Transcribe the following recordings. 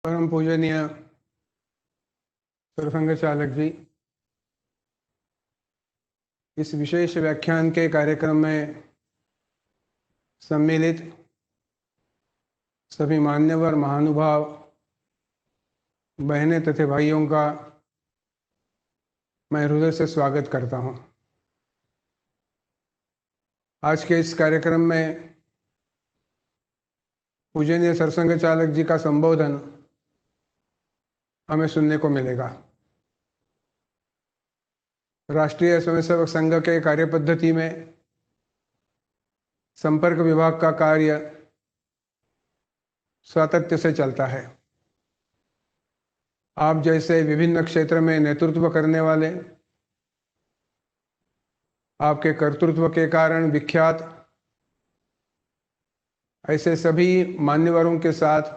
परम पूजनीय सरसंघ चालक जी, इस विशेष व्याख्यान के कार्यक्रम में सम्मिलित सभी मान्यवर महानुभाव बहनें तथा भाइयों का मैं हृदय से स्वागत करता हूं। आज के इस कार्यक्रम में पूजनीय सरसंघ चालक जी का संबोधन हमें सुनने को मिलेगा। राष्ट्रीय स्वयंसेवक संघ के कार्यपद्धति में संपर्क विभाग का कार्य सातत्य से चलता है। आप जैसे विभिन्न क्षेत्र में नेतृत्व करने वाले, आपके कर्तृत्व के कारण विख्यात ऐसे सभी मान्यवरों के साथ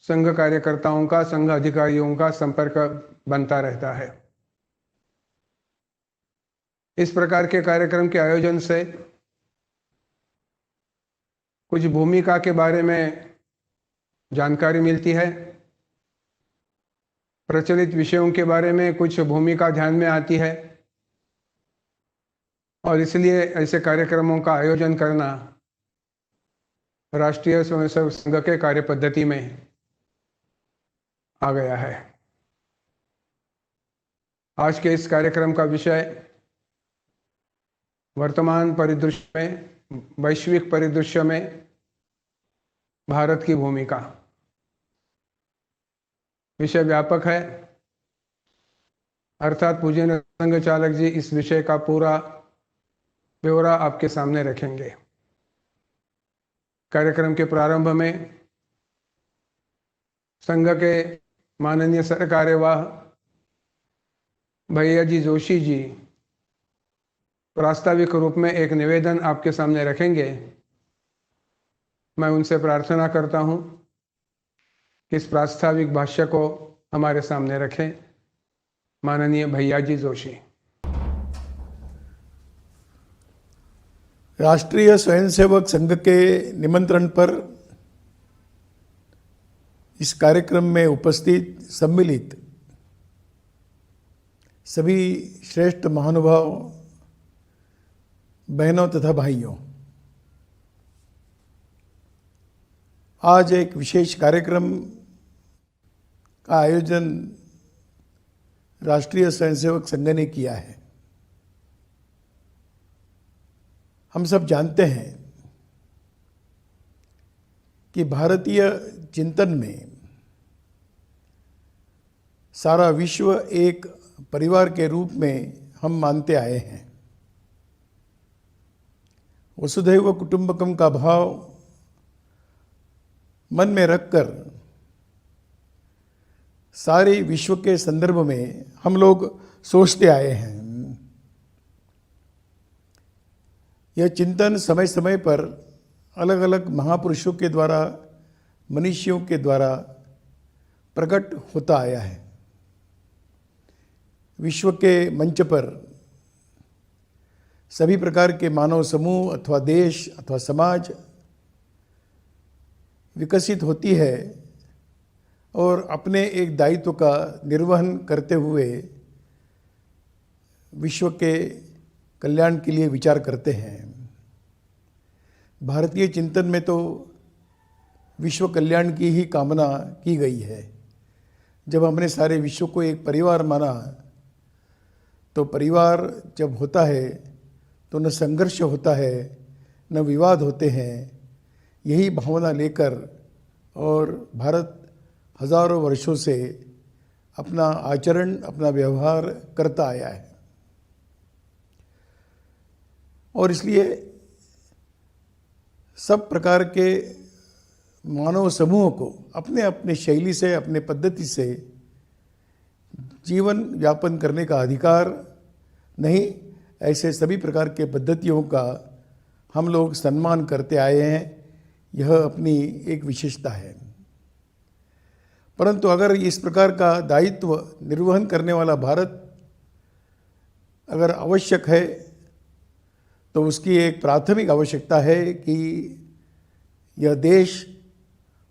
संघ कार्यकर्ताओं का, संघ अधिकारियों का संपर्क बनता रहता है। इस प्रकार के कार्यक्रम के आयोजन से कुछ भूमिका के बारे में जानकारी मिलती है, प्रचलित विषयों के बारे में कुछ भूमिका ध्यान में आती है और इसलिए ऐसे कार्यक्रमों का आयोजन करना राष्ट्रीय स्वयंसेवक संघ के कार्यपद्धति में आ गया है। आज के इस कार्यक्रम का विषय वर्तमान परिदृश्य में, वैश्विक परिदृश्य में भारत की भूमिका। विषय व्यापक है, अर्थात पूजनीय संघ चालक जी इस विषय का पूरा ब्यौरा आपके सामने रखेंगे। कार्यक्रम के प्रारंभ में संघ के माननीय सरकार्यवाह भैया जी जोशी जी प्रास्ताविक रूप में एक निवेदन आपके सामने रखेंगे। मैं उनसे प्रार्थना करता हूं कि इस प्रास्ताविक भाष्य को हमारे सामने रखें। माननीय भैया जी जोशी। राष्ट्रीय स्वयंसेवक संघ के निमंत्रण पर इस कार्यक्रम में उपस्थित सम्मिलित सभी श्रेष्ठ महानुभाव बहनों तथा भाइयों, आज एक विशेष कार्यक्रम का आयोजन राष्ट्रीय स्वयंसेवक संघ ने किया है। हम सब जानते हैं कि भारतीय चिंतन में सारा विश्व एक परिवार के रूप में हम मानते आए हैं। वसुधैव कुटुंबकम का भाव मन में रखकर सारे विश्व के संदर्भ में हम लोग सोचते आए हैं। यह चिंतन समय समय पर अलग अलग महापुरुषों के द्वारा, मनीषियों के द्वारा प्रकट होता आया है। विश्व के मंच पर सभी प्रकार के मानव समूह अथवा देश अथवा समाज विकसित होती है और अपने एक दायित्व का निर्वहन करते हुए विश्व के कल्याण के लिए विचार करते हैं। भारतीय चिंतन में तो विश्व कल्याण की ही कामना की गई है। जब हमने सारे विश्व को एक परिवार माना, तो परिवार जब होता है तो न संघर्ष होता है, न विवाद होते हैं। यही भावना लेकर और भारत हजारों वर्षों से अपना आचरण, अपना व्यवहार करता आया है। और इसलिए सब प्रकार के मानव समूहों को अपने अपने शैली से, अपने पद्धति से जीवन यापन करने का अधिकार नहीं, ऐसे सभी प्रकार के पद्धतियों का हम लोग सम्मान करते आए हैं। यह अपनी एक विशेषता है। परंतु अगर इस प्रकार का दायित्व निर्वहन करने वाला भारत अगर आवश्यक है, तो उसकी एक प्राथमिक आवश्यकता है कि यह देश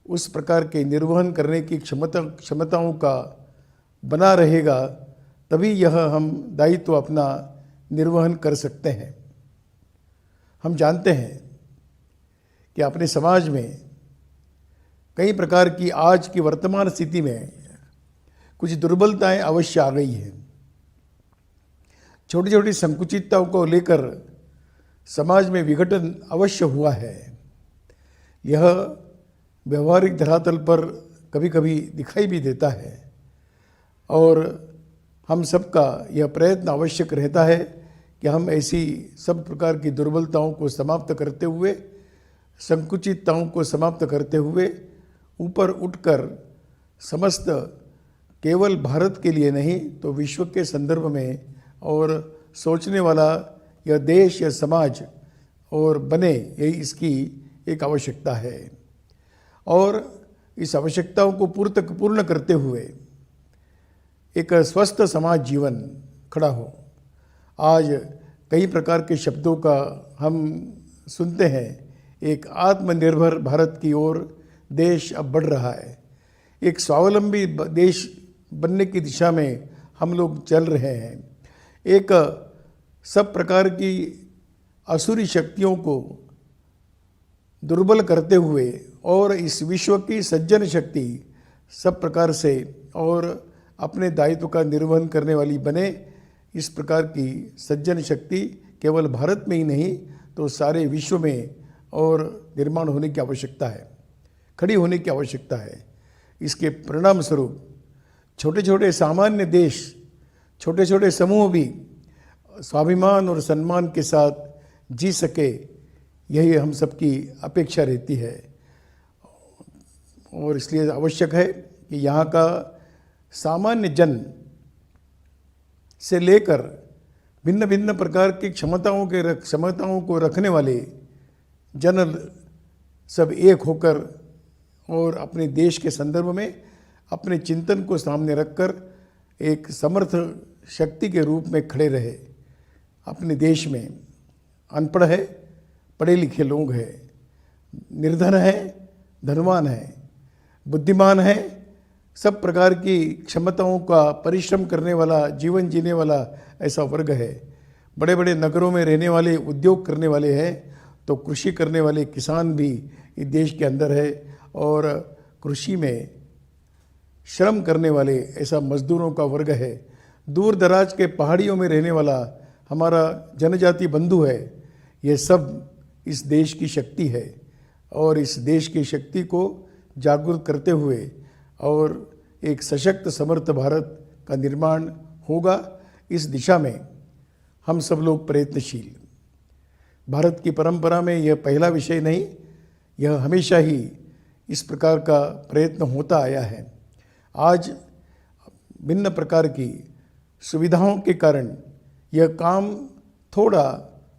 उस प्रकार के निर्वहन करने की क्षमताओं का बना रहेगा, तभी यह हम दायित्व अपना निर्वहन कर सकते हैं। हम जानते हैं कि अपने समाज में कई प्रकार की आज की वर्तमान स्थिति में कुछ दुर्बलताएं अवश्य आ गई हैं। छोटी छोटी संकुचितताओं को लेकर समाज में विघटन अवश्य हुआ है। यह व्यवहारिक धरातल पर कभी कभी दिखाई भी देता है और हम सबका यह प्रयत्न आवश्यक रहता है कि हम ऐसी सब प्रकार की दुर्बलताओं को समाप्त करते हुए, संकुचितताओं को समाप्त करते हुए ऊपर उठकर समस्त केवल भारत के लिए नहीं तो विश्व के संदर्भ में और सोचने वाला यह देश या समाज और बने, यही इसकी एक आवश्यकता है। और इस आवश्यकताओं को पूर्ण करते हुए एक स्वस्थ समाज जीवन खड़ा हो। आज कई प्रकार के शब्दों का हम सुनते हैं। एक आत्मनिर्भर भारत की ओर देश अब बढ़ रहा है। एक स्वावलंबी देश बनने की दिशा में हम लोग चल रहे हैं। एक सब प्रकार की असुरी शक्तियों को दुर्बल करते हुए और इस विश्व की सज्जन शक्ति सब प्रकार से और अपने दायित्व का निर्वहन करने वाली बने। इस प्रकार की सज्जन शक्ति केवल भारत में ही नहीं तो सारे विश्व में और निर्माण होने की आवश्यकता है, खड़ी होने की आवश्यकता है। इसके परिणाम स्वरूप छोटे छोटे सामान्य देश, छोटे छोटे समूह भी स्वाभिमान और सम्मान के साथ जी सके, यही हम सबकी अपेक्षा रहती है। और इसलिए आवश्यक है कि यहाँ का सामान्य जन से लेकर भिन्न भिन्न प्रकार की क्षमताओं को रखने वाले जन सब एक होकर और अपने देश के संदर्भ में अपने चिंतन को सामने रखकर एक समर्थ शक्ति के रूप में खड़े रहे। अपने देश में अनपढ़ है, पढ़े लिखे लोग हैं, निर्धन है, धनवान है, बुद्धिमान है, सब प्रकार की क्षमताओं का परिश्रम करने वाला, जीवन जीने वाला ऐसा वर्ग है। बड़े बड़े नगरों में रहने वाले, उद्योग करने वाले हैं, तो कृषि करने वाले किसान भी इस देश के अंदर है और कृषि में श्रम करने वाले ऐसा मजदूरों का वर्ग है। दूर दराज के पहाड़ियों में रहने वाला हमारा जनजाति बंधु है। ये सब इस देश की शक्ति है और इस देश की शक्ति को जागरूक करते हुए और एक सशक्त समर्थ भारत का निर्माण होगा। इस दिशा में हम सब लोग प्रयत्नशील। भारत की परंपरा में यह पहला विषय नहीं, यह हमेशा ही इस प्रकार का प्रयत्न होता आया है। आज भिन्न प्रकार की सुविधाओं के कारण यह काम थोड़ा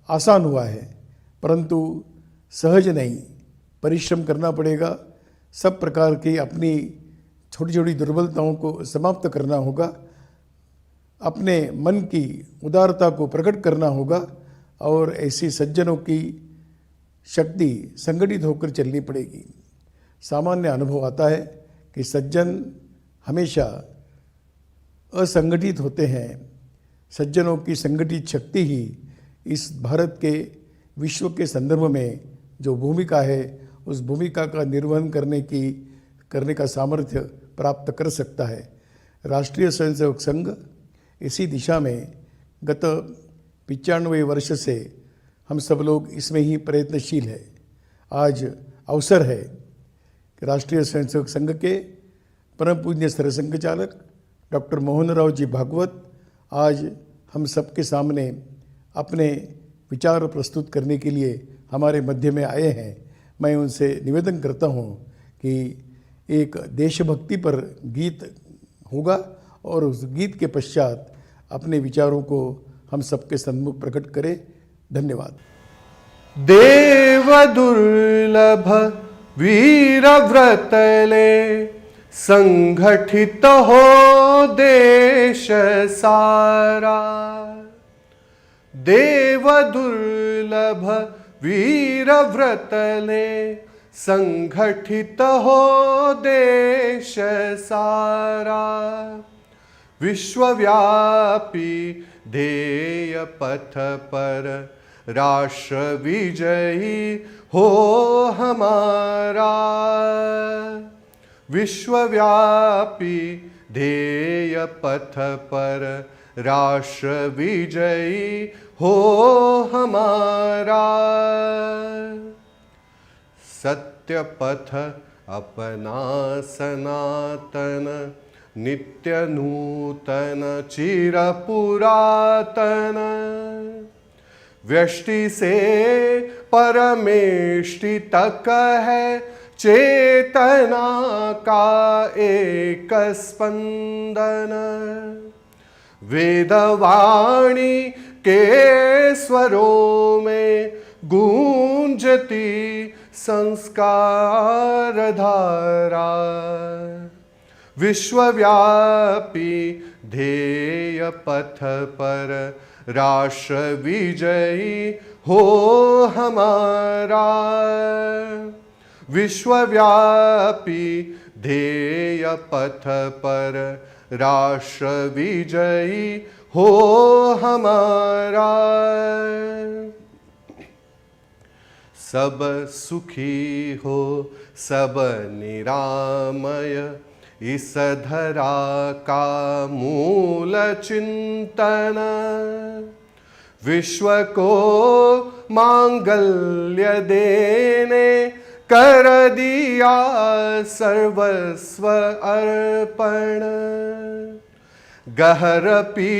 आसान हुआ है, परंतु सहज नहीं, परिश्रम करना पड़ेगा। सब प्रकार की अपनी छोटी छोटी दुर्बलताओं को समाप्त करना होगा, अपने मन की उदारता को प्रकट करना होगा और ऐसी सज्जनों की शक्ति संगठित होकर चलनी पड़ेगी। सामान्य अनुभव आता है कि सज्जन हमेशा असंगठित होते हैं। सज्जनों की संगठित शक्ति ही इस भारत के विश्व के संदर्भ में जो भूमिका है, उस भूमिका का निर्वहन करने का सामर्थ्य प्राप्त कर सकता है। राष्ट्रीय स्वयंसेवक संघ इसी दिशा में गत 95 वर्ष से हम सब लोग इसमें ही प्रयत्नशील है। आज अवसर है कि राष्ट्रीय स्वयंसेवक संघ के परम पूज्य सरसंघ चालक डॉक्टर मोहन राव जी भागवत आज हम सबके सामने अपने विचार प्रस्तुत करने के लिए हमारे मध्य में आए हैं। मैं उनसे निवेदन करता हूं कि एक देशभक्ति पर गीत होगा और उस गीत के पश्चात अपने विचारों को हम सबके सम्मुख प्रकट करें। धन्यवाद। देव दुर्लभ वीर व्रतले संगठित हो देश सारा। देव दुर्लभ वीर व्रतले संगठित हो देश सारा, विश्वव्यापी ध्येय पथ पर राष्ट्र विजयी हो हमारा। विश्वव्यापी ध्येय पथ पर राष्ट्र विजयी हो हमारा। सत्य पथ अपना सनातन, नित्य नूतन चिर पुरातन, व्यष्टि से परमेष्टि तक है चेतना का एक स्पंदन। वेदवाणी के स्वरों में गूंजती संस्कार धारा, विश्वव्यापी ध्येय पथ पर राष्ट्र विजयी हो हमारा। विश्वव्यापी ध्येय पथ पर राष्ट्र विजयी हो हमारा। सब सुखी हो सब निरामय, इस धरा का मूल चिंतन। विश्व को मांगल्य देने कर दिया सर्वस्व अर्पण। गहर पी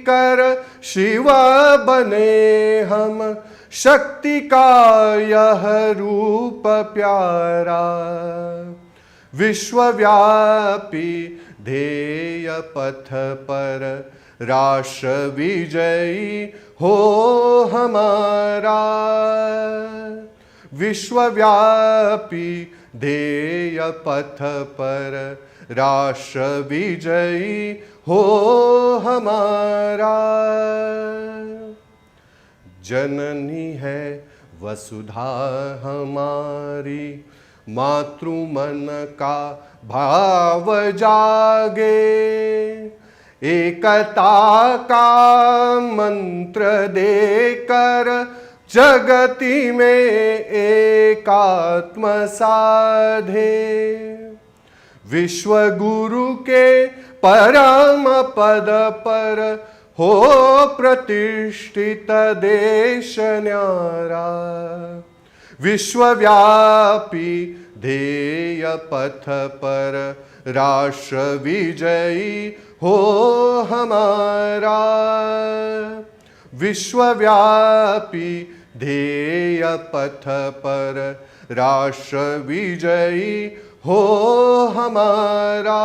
कर शिव बने हम, शक्ति का यह रूप प्यारा। विश्वव्यापी ध्येय पथ पर राष्ट्र विजयी हो हमारा। विश्वव्यापी ध्येय पथ पर राष्ट्र विजयी हो हमारा। जननी है वसुधा हमारी, मातृ मन का भाव जागे। एकता का मंत्र देकर जगति में एकात्म साधे। विश्व गुरु के परम पद पर हो प्रतिष्ठित देश न्यारा। विश्वव्यापी ध्येय पथ पर राष्ट्र विजयी हो हमारा। विश्वव्यापी ध्येय पथ पर राष्ट्र विजयी हो हमारा।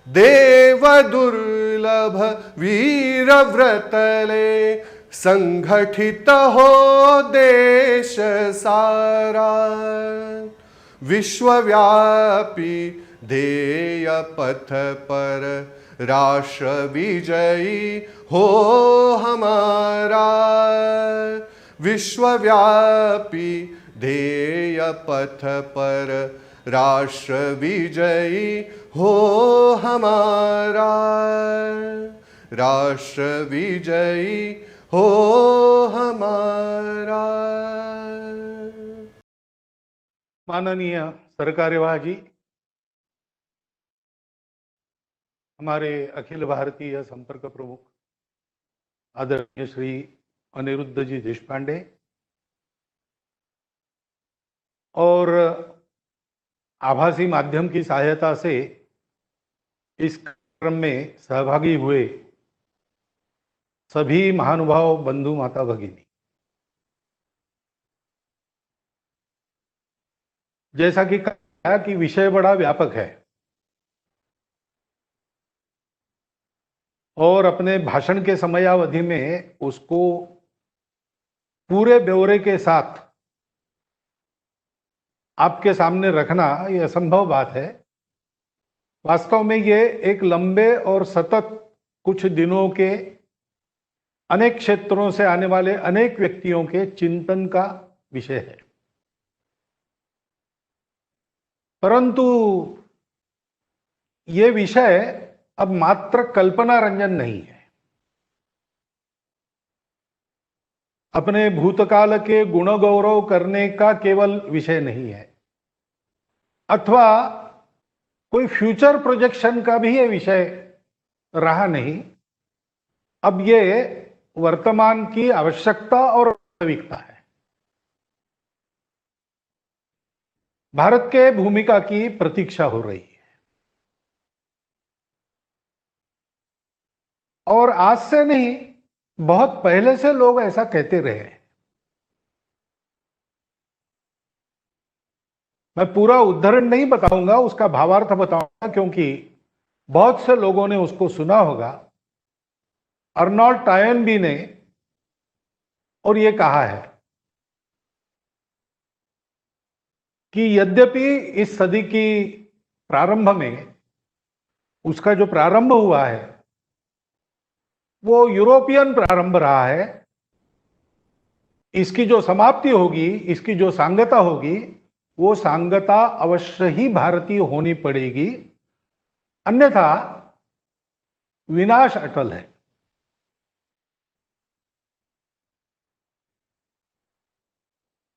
देव दुर्लभ वीर व्रतले, संगठित हो देश सारा। विश्वव्यापी ध्येय पथ पर राष्ट्र विजयी हो हमारा। विश्वव्यापी ध्येय पथ पर राष्ट्र विजयी हो हमारा। राष्ट्र विजयी हो हमारा। माननीय सरकार्यवाह जी, हमारे अखिल भारतीय संपर्क प्रमुख आदरणीय श्री अनिरुद्ध जी देशपांडे और आभासी माध्यम की सहायता से इस कार्यक्रम में सहभागी हुए सभी महानुभाव बंधु माता भगिनी, जैसा कि कहा कि विषय बड़ा व्यापक है और अपने भाषण के समयावधि में उसको पूरे ब्यौरे के साथ आपके सामने रखना ये असंभव बात है। वास्तव में ये एक लंबे और सतत कुछ दिनों के अनेक क्षेत्रों से आने वाले अनेक व्यक्तियों के चिंतन का विषय है। परंतु ये विषय अब मात्र कल्पना रंजन नहीं है। अपने भूतकाल के गुण गौरव करने का केवल विषय नहीं है, अथवा कोई फ्यूचर प्रोजेक्शन का भी ये विषय रहा नहीं। अब ये वर्तमान की आवश्यकता और वास्तविकता है। भारत के भूमिका की प्रतीक्षा हो रही है, और आज से नहीं, बहुत पहले से लोग ऐसा कहते रहे। मैं पूरा उद्धरण नहीं बताऊंगा, उसका भावार्थ बताऊंगा, क्योंकि बहुत से लोगों ने उसको सुना होगा। अर्नोल्ड टॉयनबी ने और ये कहा है कि यद्यपि इस सदी की प्रारंभ में उसका जो प्रारंभ हुआ है वो यूरोपियन प्रारंभ रहा है, इसकी जो समाप्ति होगी, इसकी जो सांगता होगी, वो सांगता अवश्य ही भारतीय होनी पड़ेगी, अन्यथा विनाश अटल है।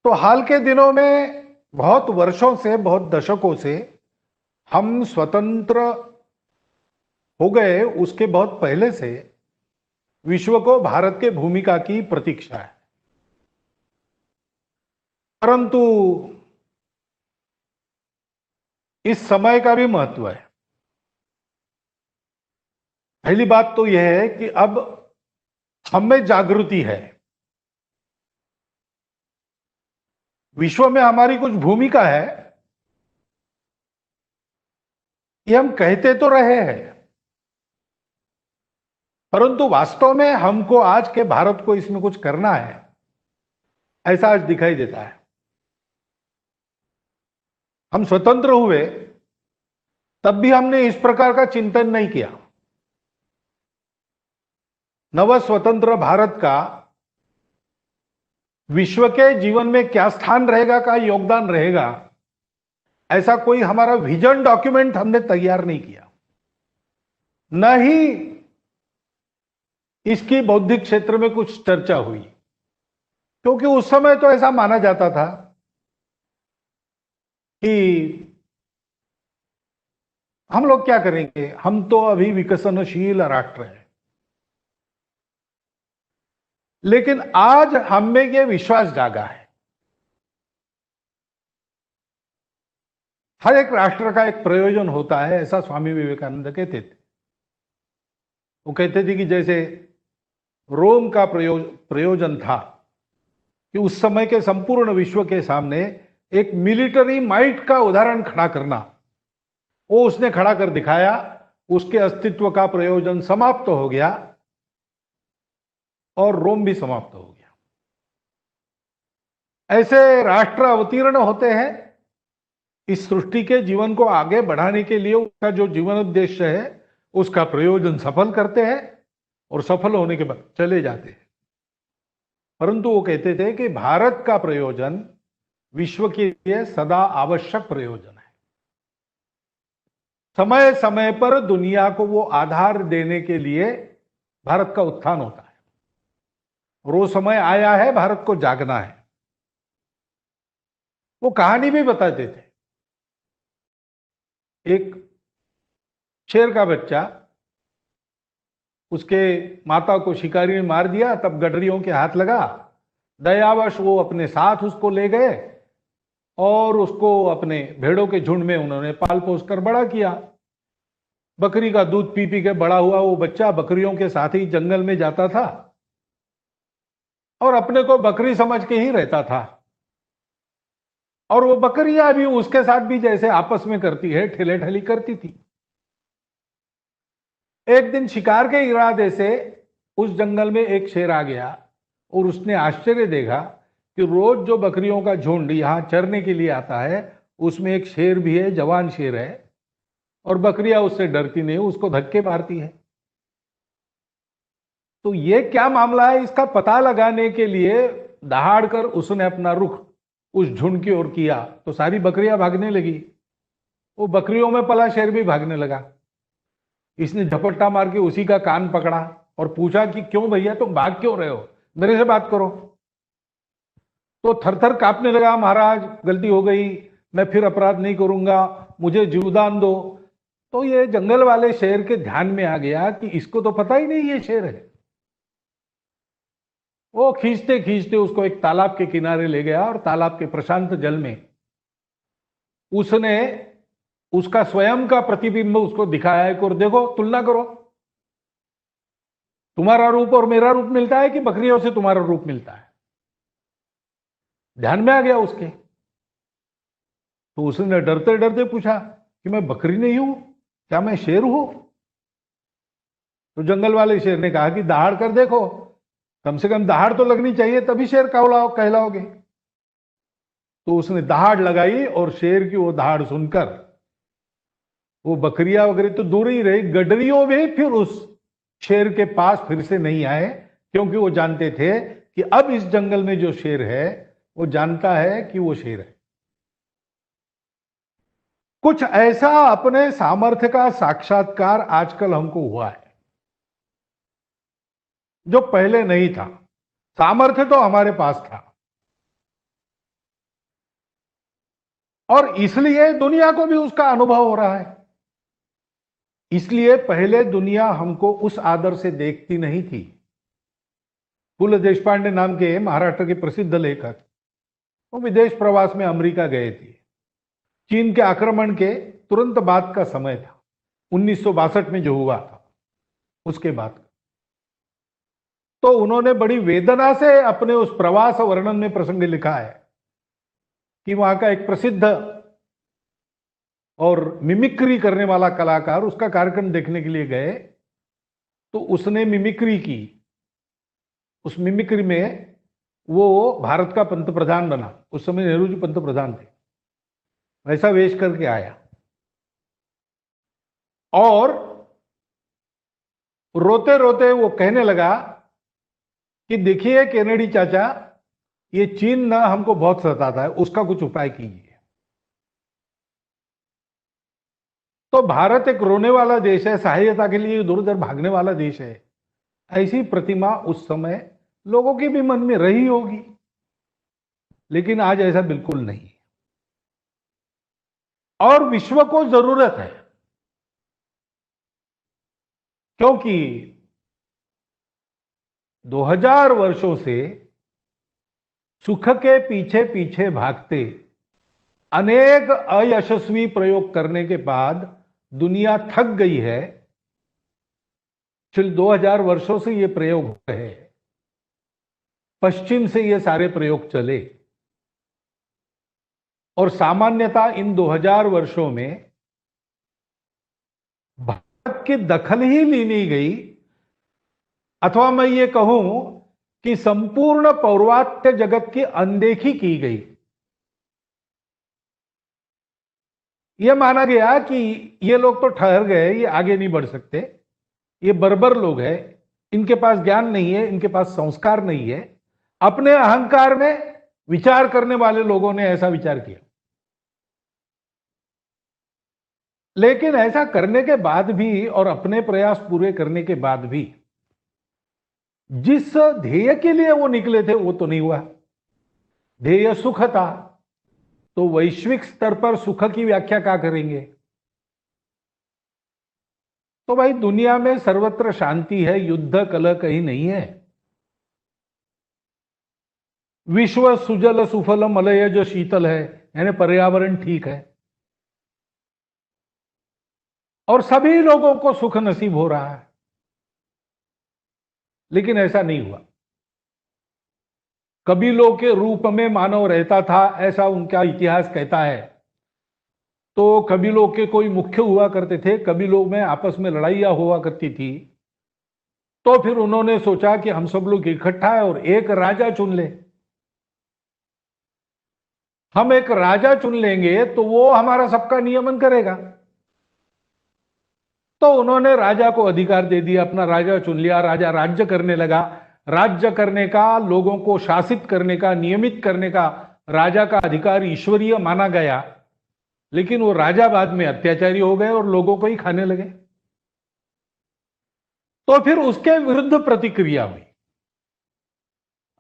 तो हाल के दिनों में, बहुत वर्षों से, बहुत दशकों से हम स्वतंत्र हो गए, उसके बहुत पहले से विश्व को भारत के भूमिका की प्रतीक्षा है। परंतु इस समय का भी महत्व है। पहली बात तो यह है कि अब हम में जागृति है। विश्व में हमारी कुछ भूमिका है, ये हम कहते तो रहे हैं, परंतु वास्तव में हमको, आज के भारत को इसमें कुछ करना है, ऐसा आज दिखाई देता है। हम स्वतंत्र हुए तब भी हमने इस प्रकार का चिंतन नहीं किया। नव स्वतंत्र भारत का विश्व के जीवन में क्या स्थान रहेगा, क्या योगदान रहेगा, ऐसा कोई हमारा विजन डॉक्यूमेंट हमने तैयार नहीं किया। न ही इसकी बौद्धिक क्षेत्र में कुछ चर्चा हुई, क्योंकि उस समय तो ऐसा माना जाता था कि हम लोग क्या करेंगे, हम तो अभी विकसनशील राष्ट्र हैं। लेकिन आज हम में यह विश्वास जागा है। हर एक राष्ट्र का एक प्रयोजन होता है, ऐसा स्वामी विवेकानंद कहते थे। वो कहते थे कि जैसे रोम का प्रयोजन था कि उस समय के संपूर्ण विश्व के सामने एक मिलिट्री माइट का उदाहरण खड़ा करना, वो उसने खड़ा कर दिखाया। उसके अस्तित्व का प्रयोजन समाप्त हो गया और रोम भी समाप्त हो गया। ऐसे राष्ट्र अवतीर्ण होते हैं इस सृष्टि के जीवन को आगे बढ़ाने के लिए। उसका जो जीवन उद्देश्य है, उसका प्रयोजन सफल करते हैं और सफल होने के बाद चले जाते हैं। परंतु वो कहते थे कि भारत का प्रयोजन विश्व के लिए सदा आवश्यक प्रयोजन है। समय समय पर दुनिया को वो आधार देने के लिए भारत का उत्थान होता है, और वो समय आया है, भारत को जागना है। वो कहानी भी बताते थे। एक शेर का बच्चा, उसके माता को शिकारी ने मार दिया, तब गडरियों के हाथ लगा। दयावश वो अपने साथ उसको ले गए और उसको अपने भेड़ों के झुंड में उन्होंने पाल पोस कर बड़ा किया। बकरी का दूध पी पी के बड़ा हुआ वो बच्चा बकरियों के साथ ही जंगल में जाता था और अपने को बकरी समझ के ही रहता था। और वो बकरियां भी उसके साथ भी जैसे आपस में करती है, ठेले ठेली करती थी। एक दिन शिकार के इरादे से उस जंगल में एक शेर आ गया और उसने आश्चर्य देखा कि रोज जो बकरियों का झुंड यहां चरने के लिए आता है, उसमें एक शेर भी है, जवान शेर है, और बकरियां उससे डरती नहीं, उसको धक्के मारती है। तो ये क्या मामला है, इसका पता लगाने के लिए दहाड़ कर उसने अपना रुख उस झुंड की ओर किया, तो सारी बकरियां भागने लगी। वो बकरियों में पला शेर भी भागने लगा। इसने झपट्टा मार के उसी का कान पकड़ा और पूछा कि क्यों भैया तुम भाग क्यों रहे हो, मेरे से बात करो। तो थरथर कांपने लगा, महाराज गलती हो गई, मैं फिर अपराध नहीं करूंगा, मुझे जीवदान दो। तो ये जंगल वाले शेर के ध्यान में आ गया कि इसको तो पता ही नहीं ये शेर है। वो खींचते खींचते उसको एक तालाब के किनारे ले गया और तालाब के प्रशांत जल में उसने उसका स्वयं का प्रतिबिंब उसको दिखाया कि और देखो, तुलना करो, तुम्हारा रूप और मेरा रूप मिलता है कि बकरियों से तुम्हारा रूप मिलता है। ध्यान में आ गया उसके। तो उसने डरते डरते पूछा कि मैं बकरी नहीं हूं, क्या मैं शेर हूं? तो जंगल वाले शेर ने कहा कि दहाड़ कर देखो, कम से कम दहाड़ तो लगनी चाहिए, तभी शेर कहलाओगे। तो उसने दहाड़ लगाई और शेर की वो दहाड़ सुनकर वो बकरियां वगैरह तो दूर ही रही, गडरियों भी फिर उस शेर के पास फिर से नहीं आए, क्योंकि वो जानते थे कि अब इस जंगल में जो शेर है वो जानता है कि वो शेर है। कुछ ऐसा अपने सामर्थ्य का साक्षात्कार आजकल हमको हुआ है जो पहले नहीं था। सामर्थ्य तो हमारे पास था और इसलिए दुनिया को भी उसका अनुभव हो रहा है। इसलिए पहले दुनिया हमको उस आदर से देखती नहीं थी। पुल देशपांडे नाम के महाराष्ट्र के प्रसिद्ध लेखक वो विदेश प्रवास में अमेरिका गए थे। चीन के आक्रमण के तुरंत बाद का समय था, 1962 में जो हुआ था उसके बाद। तो उन्होंने बड़ी वेदना से अपने उस प्रवास वर्णन में प्रसंग लिखा है कि वहां का एक प्रसिद्ध और मिमिक्री करने वाला कलाकार उसका कार्यक्रम देखने के लिए गए, तो उसने मिमिक्री की। उस मिमिक्री में वो भारत का पंतप्रधान बना, उस समय नेहरू जी पंतप्रधान थे, वैसा वेश करके आया और रोते रोते वो कहने लगा कि देखिए केनेडी चाचा, ये चीन ना हमको बहुत सताता है, उसका कुछ उपाय कीजिए। तो भारत एक रोने वाला देश है, सहायता के लिए इधर उधर भागने वाला देश है, ऐसी प्रतिमा उस समय लोगों के भी मन में रही होगी। लेकिन आज ऐसा बिल्कुल नहीं, और विश्व को जरूरत है, क्योंकि 2000 वर्षों से सुख के पीछे पीछे भागते अनेक अयशस्वी प्रयोग करने के बाद दुनिया थक गई है। पिछले 2000 वर्षों से ये प्रयोग हो रहे हैं, पश्चिम से ये सारे प्रयोग चले और सामान्यतः इन 2000 वर्षों में भारत की दखल ही ली नहीं गई, अथवा मैं ये कहूं कि संपूर्ण पौर्वात्य जगत की अनदेखी की गई। यह माना गया कि ये लोग तो ठहर गए, ये आगे नहीं बढ़ सकते, ये बर्बर लोग हैं, इनके पास ज्ञान नहीं है, इनके पास संस्कार नहीं है। अपने अहंकार में विचार करने वाले लोगों ने ऐसा विचार किया। लेकिन ऐसा करने के बाद भी और अपने प्रयास पूरे करने के बाद भी जिस ध्येय के लिए वो निकले थे वो तो नहीं हुआ। ध्येय सुख था, तो वैश्विक स्तर पर सुख की व्याख्या क्या करेंगे? तो भाई दुनिया में सर्वत्र शांति है, युद्ध कलह कहीं नहीं है। विश्व सुजल सुफल मलयज शीतल है, यानी पर्यावरण ठीक है और सभी लोगों को सुख नसीब हो रहा है। लेकिन ऐसा नहीं हुआ। कबीलों के रूप में मानव रहता था, ऐसा उनका इतिहास कहता है। तो कबीलों के कोई मुख्य हुआ करते थे, कबीलों में आपस में लड़ाइयां हुआ करती थी। तो फिर उन्होंने सोचा कि हम सब लोग इकट्ठा है और एक राजा चुन ले। हम एक राजा चुन लेंगे तो वो हमारा सबका नियमन करेगा। तो उन्होंने राजा को अधिकार दे दिया, अपना राजा चुन लिया, राजा राज्य करने लगा। राज्य करने का, लोगों को शासित करने का, नियमित करने का राजा का अधिकार ईश्वरीय माना गया। लेकिन वो राजा बाद में अत्याचारी हो गए और लोगों को ही खाने लगे। तो फिर उसके विरुद्ध प्रतिक्रिया हुई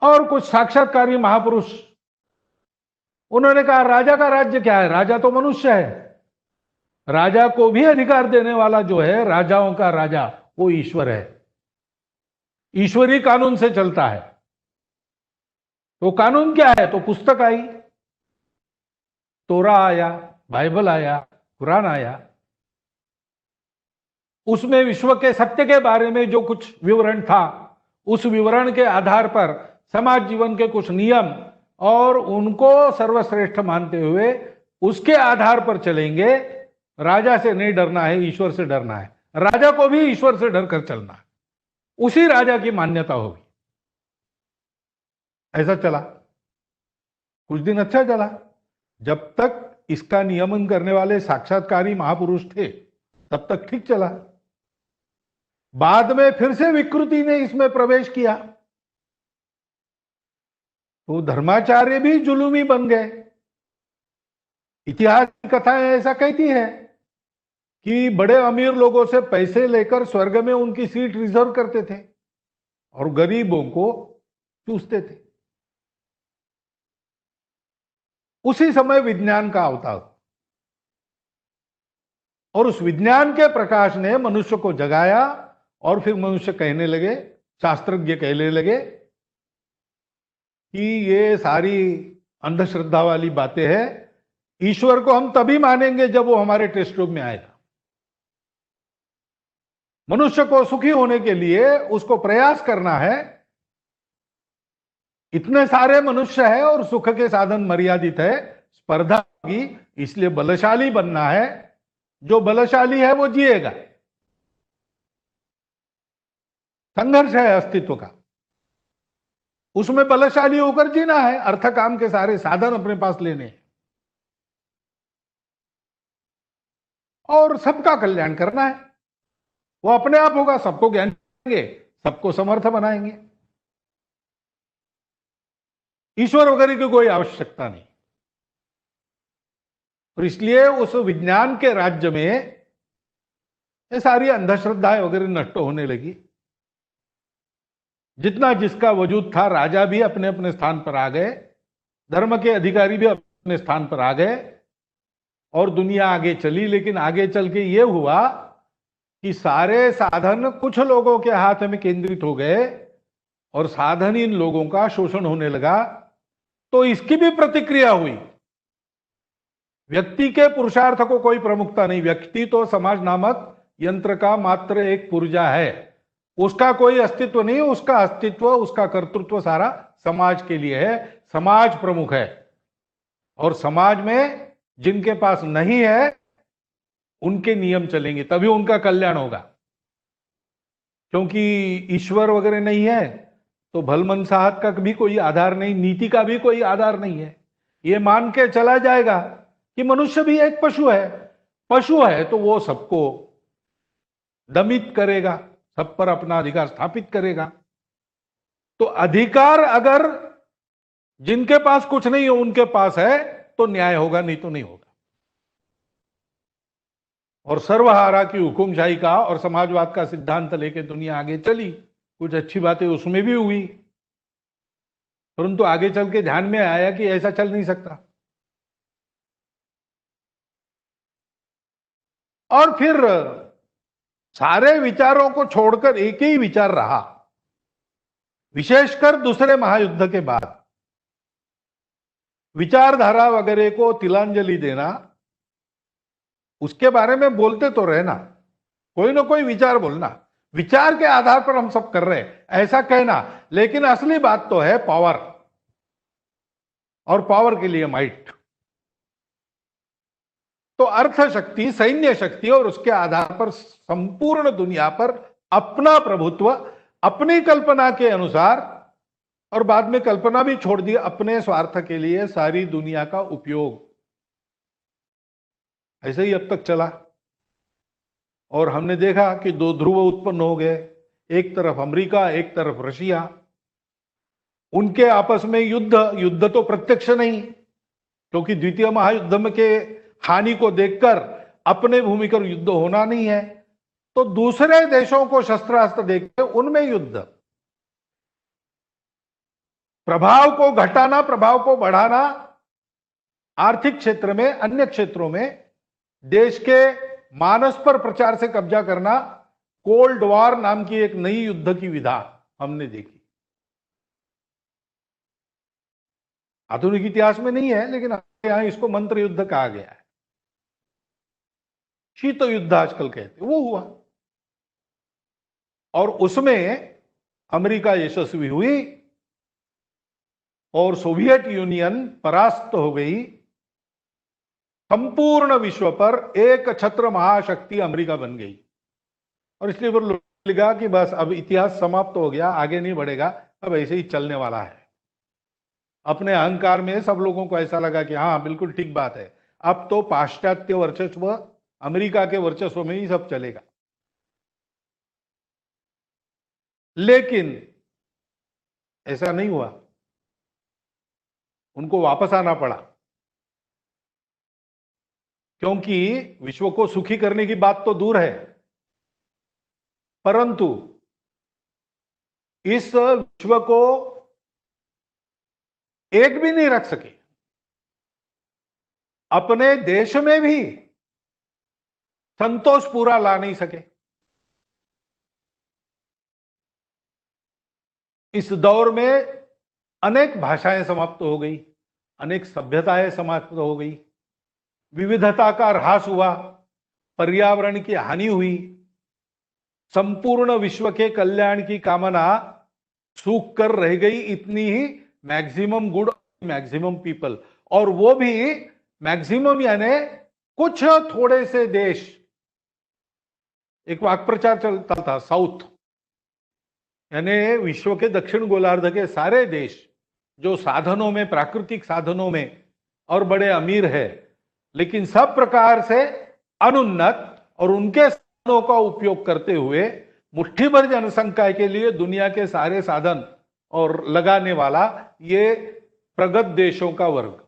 और कुछ साक्षात्कारी महापुरुष, उन्होंने कहा राजा का राज्य क्या है, राजा तो मनुष्य है, राजा को भी अधिकार देने वाला जो है, राजाओं का राजा, वो ईश्वर है, ईश्वरी कानून से चलता है। तो कानून क्या है? तो पुस्तक आई, तोरा आया, बाइबल आया, कुरान आया, उसमें विश्व के सत्य के बारे में जो कुछ विवरण था, उस विवरण के आधार पर समाज जीवन के कुछ नियम और उनको सर्वश्रेष्ठ मानते हुए उसके आधार पर चलेंगे। राजा से नहीं डरना है, ईश्वर से डरना है, राजा को भी ईश्वर से डर कर चलना है, उसी राजा की मान्यता होगी। ऐसा चला, कुछ दिन अच्छा चला, जब तक इसका नियमन करने वाले साक्षात्कारी महापुरुष थे तब तक ठीक चला। बाद में फिर से विकृति ने इसमें प्रवेश किया तो धर्माचार्य भी जुलूमी बन गए। इतिहास की कथाएं ऐसा कहती है कि बड़े अमीर लोगों से पैसे लेकर स्वर्ग में उनकी सीट रिजर्व करते थे और गरीबों को चूसते थे। उसी समय विज्ञान का अवतार और उस विज्ञान के प्रकाश ने मनुष्य को जगाया और फिर मनुष्य कहने लगे, शास्त्रज्ञ कहने लगे कि ये सारी अंधश्रद्धा वाली बातें हैं, ईश्वर को हम तभी मानेंगे जब वो हमारे टेस्ट ट्यूब में आएगा। मनुष्य को सुखी होने के लिए उसको प्रयास करना है। इतने सारे मनुष्य है और सुख के साधन मर्यादित है, स्पर्धा की, इसलिए बलशाली बनना है। जो बलशाली है वो जिएगा। संघर्ष है अस्तित्व का, उसमें बलशाली होकर जीना है। अर्थ काम के सारे साधन अपने पास लेने हैं और सबका कल्याण करना है। वो अपने आप होगा, सबको ज्ञान देंगे, सबको समर्थ बनाएंगे। ईश्वर वगैरह की कोई आवश्यकता नहीं। और इसलिए उस विज्ञान के राज्य में ये सारी अंधश्रद्धाएं वगैरह नष्ट होने लगी। जितना जिसका वजूद था, राजा भी अपने अपने स्थान पर आ गए, धर्म के अधिकारी भी अपने स्थान पर आ गए और दुनिया आगे चली। लेकिन आगे चल के ये हुआ कि सारे साधन कुछ लोगों के हाथ में केंद्रित हो गए और साधनहीन लोगों का शोषण होने लगा। तो इसकी भी प्रतिक्रिया हुई। व्यक्ति के पुरुषार्थ को कोई प्रमुखता नहीं। व्यक्ति तो समाज नामक यंत्र का मात्र एक पुर्जा है, उसका कोई अस्तित्व नहीं। उसका अस्तित्व, उसका कर्तृत्व सारा समाज के लिए है। समाज प्रमुख है और समाज में जिनके पास नहीं है उनके नियम चलेंगे, तभी उनका कल्याण होगा। क्योंकि ईश्वर वगैरह नहीं है तो भलमनसाहत का भी कोई आधार नहीं, नीति का भी कोई आधार नहीं है। ये मान के चला जाएगा कि मनुष्य भी एक पशु है। पशु है तो वो सबको दमित करेगा, सब पर अपना अधिकार स्थापित करेगा। तो अधिकार अगर जिनके पास कुछ नहीं है उनके पास है तो न्याय होगा, नहीं तो नहीं होगा। और सर्वहारा की हुकुमशाही का और समाजवाद का सिद्धांत लेके दुनिया आगे चली। कुछ अच्छी बातें उसमें भी हुई, परंतु आगे चल के ध्यान में आया कि ऐसा चल नहीं सकता। और फिर सारे विचारों को छोड़कर एक ही विचार रहा, विशेषकर दूसरे महायुद्ध के बाद। विचारधारा वगैरह को तिलांजलि देना, उसके बारे में बोलते तो रहना, कोई ना कोई विचार बोलना, विचार के आधार पर हम सब कर रहे हैं ऐसा कहना। लेकिन असली बात तो है पावर, और पावर के लिए माइट। तो अर्थ शक्ति, सैन्य शक्ति, और उसके आधार पर संपूर्ण दुनिया पर अपना प्रभुत्व, अपनी कल्पना के अनुसार, और बाद में कल्पना भी छोड़ दी, अपने स्वार्थ के लिए सारी दुनिया का उपयोग। ऐसे ही अब तक चला और हमने देखा कि दो ध्रुव उत्पन्न हो गए, एक तरफ अमेरिका, एक तरफ रशिया। उनके आपस में युद्ध तो प्रत्यक्ष नहीं, क्योंकि द्वितीय महायुद्ध में के हानि को देखकर अपने भूमि पर युद्ध होना नहीं है, तो दूसरे देशों को शस्त्रास्त्र देकर उनमें युद्ध, प्रभाव को घटाना, प्रभाव को बढ़ाना, आर्थिक क्षेत्र में, अन्य क्षेत्रों में देश के मानस पर प्रचार से कब्जा करना, कोल्ड वॉर नाम की एक नई युद्ध की विधा हमने देखी। आधुनिक इतिहास में नहीं है, लेकिन यहां इसको मंत्र युद्ध कहा गया है, शीत युद्ध आजकल कहते, वो हुआ। और उसमें अमेरिका यशस्वी हुई और सोवियत यूनियन परास्त हो गई। संपूर्ण विश्व पर एक छत्र महाशक्ति अमेरिका बन गई, और इसलिए वो लगा कि बस अब इतिहास समाप्त हो गया, आगे नहीं बढ़ेगा, अब ऐसे ही चलने वाला है। अपने अहंकार में सब लोगों को ऐसा लगा कि हाँ बिल्कुल ठीक बात है, अब तो पाश्चात्य वर्चस्व, अमेरिका के वर्चस्व में ही सब चलेगा। लेकिन ऐसा नहीं हुआ, उनको वापस आना पड़ा, क्योंकि विश्व को सुखी करने की बात तो दूर है, परंतु इस विश्व को एक भी नहीं रख सके, अपने देश में भी संतोष पूरा ला नहीं सके। इस दौर में अनेक भाषाएं समाप्त हो गई, अनेक सभ्यताएं समाप्त हो गई, विविधता का ह्रास हुआ, पर्यावरण की हानि हुई, संपूर्ण विश्व के कल्याण की कामना सूख कर रह गई। इतनी ही मैक्सिमम गुड, मैक्सिमम पीपल, और वो भी मैक्सिमम यानी कुछ थोड़े से देश। एक वाक् प्रचार चलता था, साउथ यानी विश्व के दक्षिण गोलार्ध के सारे देश जो साधनों में, प्राकृतिक साधनों में और बड़े अमीर है, लेकिन सब प्रकार से अनुन्नत, और उनके साधनों का उपयोग करते हुए मुट्ठी भर जनसंख्या के लिए दुनिया के सारे साधन और लगाने वाला ये प्रगत देशों का वर्ग,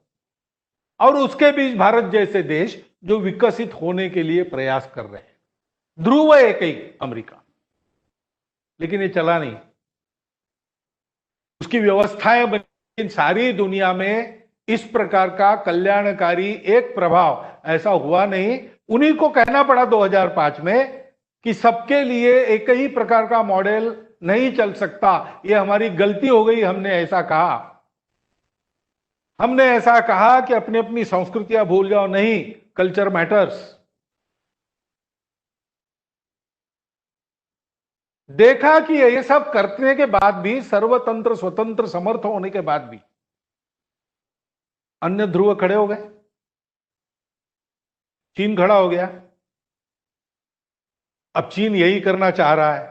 और उसके बीच भारत जैसे देश जो विकसित होने के लिए प्रयास कर रहे हैं। ध्रुव एक ही अमेरिका, लेकिन ये चला नहीं, उसकी व्यवस्थाएं बनी। सारी दुनिया में इस प्रकार का कल्याणकारी एक प्रभाव ऐसा हुआ नहीं। उन्हीं को कहना पड़ा 2005 में कि सबके लिए एक ही प्रकार का मॉडल नहीं चल सकता, ये हमारी गलती हो गई। हमने ऐसा कहा कि अपनी अपनी संस्कृतियां भूल जाओ, नहीं, कल्चर मैटर्स। देखा कि ये सब करने के बाद भी, सर्वतंत्र स्वतंत्र समर्थ होने के बाद भी अन्य ध्रुव खड़े हो गए। चीन खड़ा हो गया, अब चीन यही करना चाह रहा है।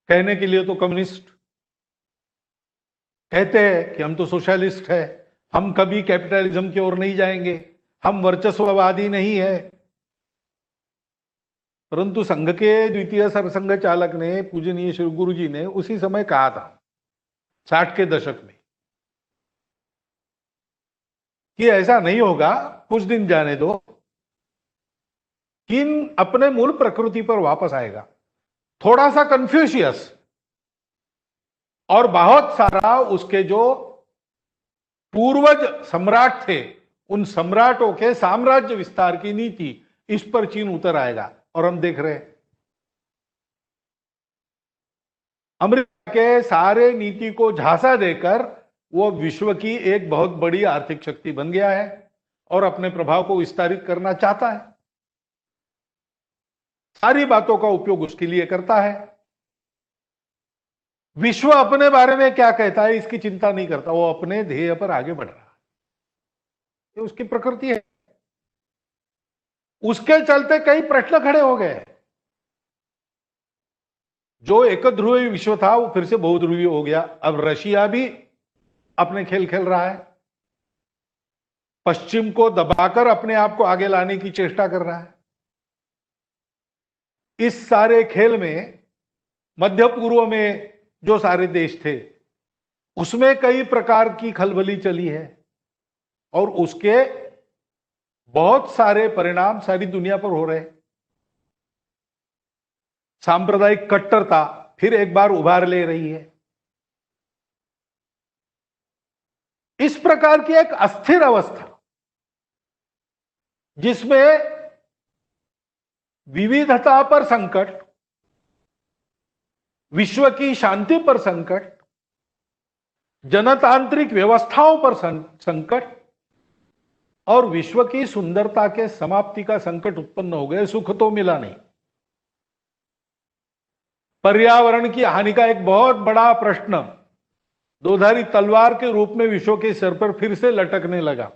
कहने के लिए तो कम्युनिस्ट कहते हैं कि हम तो सोशलिस्ट है, हम कभी कैपिटलिज्म की ओर नहीं जाएंगे, हम वर्चस्ववादी नहीं है। परंतु संघ के द्वितीय सरसंघ चालक ने, पूजनीय श्री गुरु जी ने उसी समय कहा था, 60 के दशक में, कि ऐसा नहीं होगा, कुछ दिन जाने दो, चीन अपने मूल प्रकृति पर वापस आएगा। थोड़ा सा कन्फ्यूशियस और बहुत सारा उसके जो पूर्वज सम्राट थे, उन सम्राटों के साम्राज्य विस्तार की नीति, इस पर चीन उतर आएगा। और हम देख रहे हैं अमेरिका के सारे नीति को झांसा देकर वो विश्व की एक बहुत बड़ी आर्थिक शक्ति बन गया है और अपने प्रभाव को विस्तारित करना चाहता है। सारी बातों का उपयोग उसके लिए करता है। विश्व अपने बारे में क्या कहता है इसकी चिंता नहीं करता, वो अपने ध्येय पर आगे बढ़ रहा है, ये उसकी प्रकृति है। उसके चलते कई प्रश्न खड़े हो गए। जो एक ध्रुवीय विश्व था वो फिर से बहुध्रुवीय हो गया। अब रशिया भी अपने खेल खेल रहा है, पश्चिम को दबाकर अपने आप को आगे लाने की चेष्टा कर रहा है। इस सारे खेल में मध्य पूर्व में जो सारे देश थे उसमें कई प्रकार की खलबली चली है और उसके बहुत सारे परिणाम सारी दुनिया पर हो रहे हैं। सांप्रदायिक कट्टरता फिर एक बार उभार ले रही है। इस प्रकार की एक अस्थिर अवस्था जिसमें विविधता पर संकट, विश्व की शांति पर संकट, जनतांत्रिक व्यवस्थाओं पर संकट और विश्व की सुंदरता के समाप्ति का संकट उत्पन्न हो गए। सुख तो मिला नहीं। पर्यावरण की हानि का एक बहुत बड़ा प्रश्न दोधारी तलवार के रूप में विश्व के सिर पर फिर से लटकने लगा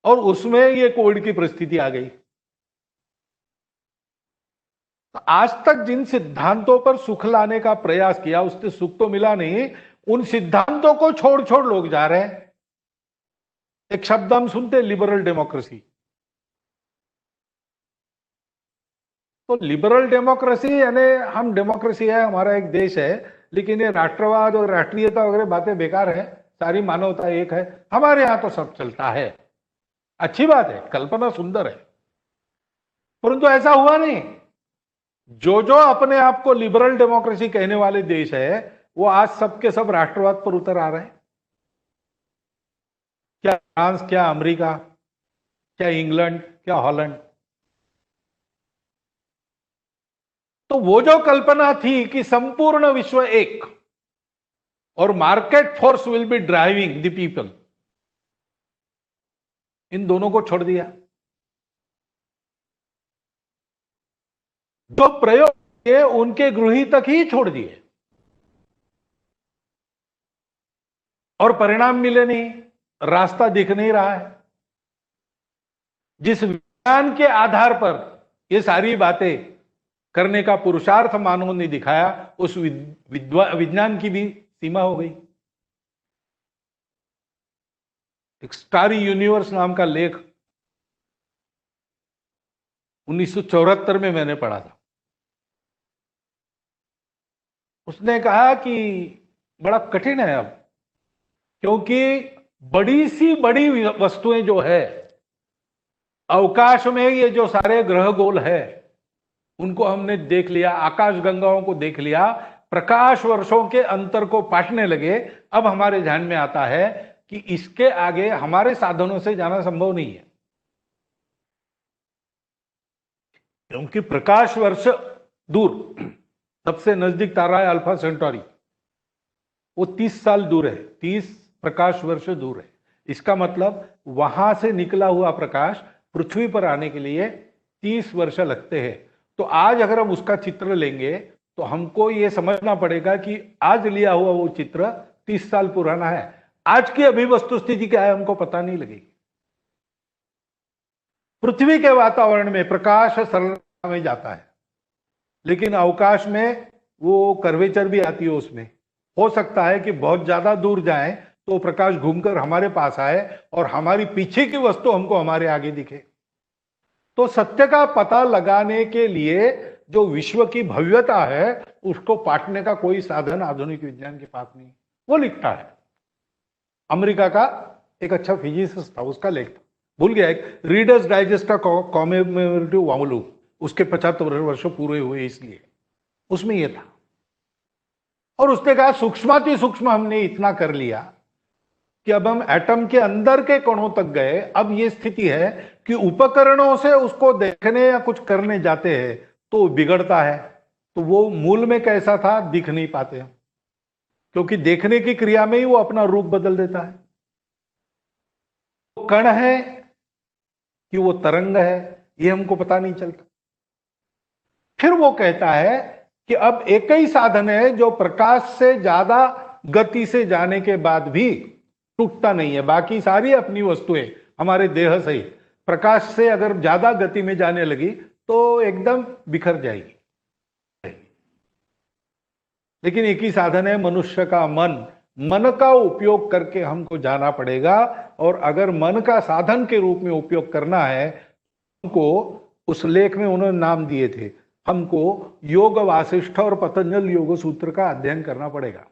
और उसमें ये कोविड की परिस्थिति आ गई। तो आज तक जिन सिद्धांतों पर सुख लाने का प्रयास किया उससे सुख तो मिला नहीं। उन सिद्धांतों को छोड़ छोड़ लोग जा रहे हैं। एक शब्द हम सुनते, लिबरल डेमोक्रेसी। तो लिबरल डेमोक्रेसी यानी हम डेमोक्रेसी है, हमारा एक देश है, लेकिन ये राष्ट्रवाद और राष्ट्रीयता वगैरह बातें बेकार है, सारी मानवता एक है, हमारे यहां तो सब चलता है। अच्छी बात है, कल्पना सुंदर है, परंतु ऐसा हुआ नहीं। जो जो अपने आप को लिबरल डेमोक्रेसी कहने वाले देश है वो आज सबके सब राष्ट्रवाद पर उतर आ रहे हैं। क्या फ्रांस, क्या अमेरिका, क्या इंग्लैंड, क्या हॉलैंड। तो वो जो कल्पना थी कि संपूर्ण विश्व एक और market force will be driving the people, इन दोनों को छोड़ दिया। जो प्रयोग किए उनके गृही तक ही छोड़ दिए और परिणाम मिले नहीं, रास्ता दिख नहीं रहा है। जिस विज्ञान के आधार पर ये सारी बातें करने का पुरुषार्थ मानव ने दिखाया, उस विज्ञान की भी सीमा हो गई। एक स्टारी यूनिवर्स नाम का लेख 1974 में मैंने पढ़ा था। उसने कहा कि बड़ा कठिन है अब, क्योंकि बड़ी सी बड़ी वस्तुएं जो है अवकाश में, ये जो सारे ग्रह गोल है उनको हमने देख लिया, आकाश गंगाओं को देख लिया, प्रकाश वर्षों के अंतर को पाटने लगे। अब हमारे ध्यान में आता है कि इसके आगे हमारे साधनों से जाना संभव नहीं है, क्योंकि प्रकाश वर्ष दूर सबसे नजदीक तारा है अल्फा सेंटोरी, वो 30 साल दूर है, 30 प्रकाश वर्ष दूर है। इसका मतलब वहां से निकला हुआ प्रकाश पृथ्वी पर आने के लिए 30 वर्ष लगते हैं। तो आज अगर हम उसका चित्र लेंगे तो हमको ये समझना पड़ेगा कि आज लिया हुआ वो चित्र 30 साल पुराना है। आज की अभी वस्तु स्थिति क्या है हमको पता नहीं लगेगी। पृथ्वी के वातावरण में प्रकाश सरलता में जाता है, लेकिन अवकाश में वो कर्वेचर भी आती है। उसमें हो सकता है कि बहुत ज्यादा दूर जाए तो प्रकाश घूमकर हमारे पास आए और हमारी पीछे की वस्तु हमको हमारे आगे दिखे। तो सत्य का पता लगाने के लिए जो विश्व की भव्यता है उसको पाटने का कोई साधन आधुनिक विज्ञान के पास नहीं। वो लिखता है, अमेरिका का एक अच्छा फिजिसिस्ट था, उसका लेख था, भूल गया, एक रीडर्स डाइजेस्ट का कॉमेमोरेटिव वॉल्यूम, उसके 75 वर्ष पूरे हुए इसलिए उसमें यह था। और उसने कहा सूक्ष्माति सूक्ष्म हमने इतना कर लिया कि अब हम एटम के अंदर के कणों तक गए। अब यह स्थिति है कि उपकरणों से उसको देखने या कुछ करने जाते हैं तो बिगड़ता है। तो वो मूल में कैसा था दिख नहीं पाते हम, क्योंकि देखने की क्रिया में ही वो अपना रूप बदल देता है। वो कण है कि वो तरंग है, ये हमको पता नहीं चलता। फिर वो कहता है कि अब एक ही साधन है जो प्रकाश से ज्यादा गति से जाने के बाद भी टूटता नहीं है। बाकी सारी अपनी वस्तुएं हमारे देह सहित प्रकाश से अगर ज्यादा गति में जाने लगी तो एकदम बिखर जाएगी। लेकिन एक ही साधन है मनुष्य का मन। मन का उपयोग करके हमको जाना पड़ेगा, और अगर मन का साधन के रूप में उपयोग करना है, हमको उस लेख में उन्होंने नाम दिए थे, हमको योग वासिष्ठ और पतंजल योग सूत्र का अध्ययन करना पड़ेगा,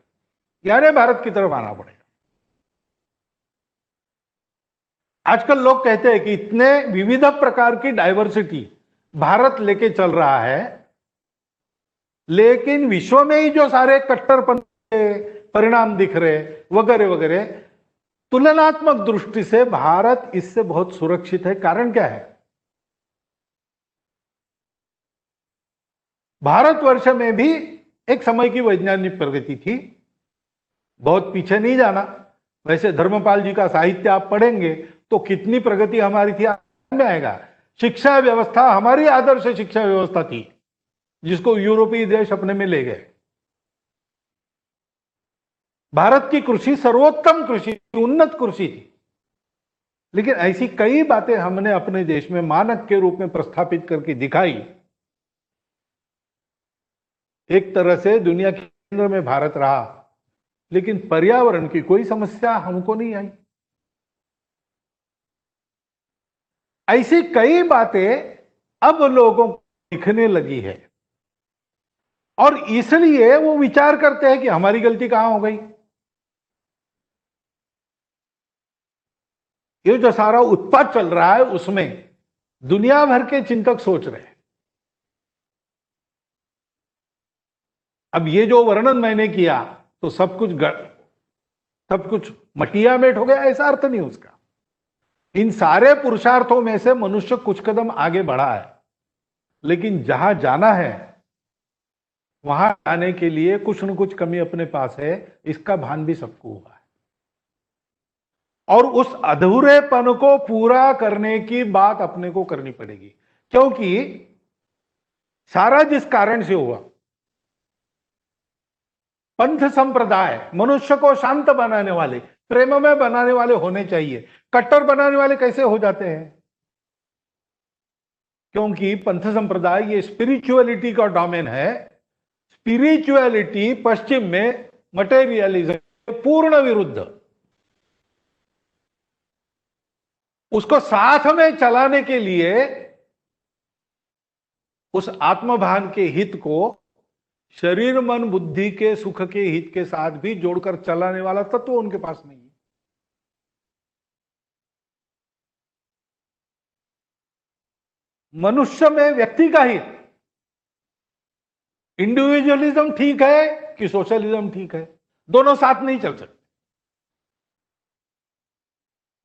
यानी भारत की तरफ आना पड़ेगा। आजकल लोग कहते हैं कि इतने विविध प्रकार की डाइवर्सिटी भारत लेके चल रहा है, लेकिन विश्व में ही जो सारे कट्टरपन के परिणाम दिख रहे वगैरह वगैरह, तुलनात्मक दृष्टि से भारत इससे बहुत सुरक्षित है। कारण क्या है? भारतवर्ष में भी एक समय की वैज्ञानिक प्रगति थी, बहुत पीछे नहीं जाना। वैसे धर्मपाल जी का साहित्य आप पढ़ेंगे तो कितनी प्रगति हमारी थी में आएगा। शिक्षा व्यवस्था हमारी आदर्श शिक्षा व्यवस्था थी, जिसको यूरोपीय देश अपने में ले गए। भारत की कृषि सर्वोत्तम कृषि, उन्नत कृषि थी। लेकिन ऐसी कई बातें हमने अपने देश में मानक के रूप में प्रस्थापित करके दिखाई। एक तरह से दुनिया के केंद्र में भारत रहा, लेकिन पर्यावरण की कोई समस्या हमको नहीं आई। ऐसी कई बातें अब लोगों को दिखने लगी है, और इसलिए वो विचार करते हैं कि हमारी गलती कहां हो गई। ये जो सारा उत्पात चल रहा है उसमें दुनिया भर के चिंतक सोच रहे हैं। अब ये जो वर्णन मैंने किया तो सब कुछ मटिया मेट हो गया, ऐसा अर्थ नहीं उसका। इन सारे पुरुषार्थों में से मनुष्य कुछ कदम आगे बढ़ा है, लेकिन जहां जाना है वहां जाने के लिए कुछ न कुछ कमी अपने पास है, इसका भान भी सबको हुआ है। और उस अधूरेपन को पूरा करने की बात अपने को करनी पड़ेगी, क्योंकि सारा जिस कारण से हुआ, पंथ संप्रदाय मनुष्य को शांत बनाने वाले, प्रेममय बनाने वाले होने चाहिए। कट्टर बनाने वाले कैसे हो जाते हैं? क्योंकि पंथ संप्रदाय ये स्पिरिचुअलिटी का डोमेन है। स्पिरिचुअलिटी पश्चिम में मटेरियलिज्म के पूर्ण विरुद्ध। उसको साथ में चलाने के लिए उस आत्मभान के हित को शरीर मन बुद्धि के सुख के हित के साथ भी जोड़कर चलाने वाला तत्व उनके पास नहीं है। मनुष्य में व्यक्ति का हित, इंडिविजुअलिज्म ठीक है कि सोशलिज्म ठीक है, दोनों साथ नहीं चल सकते।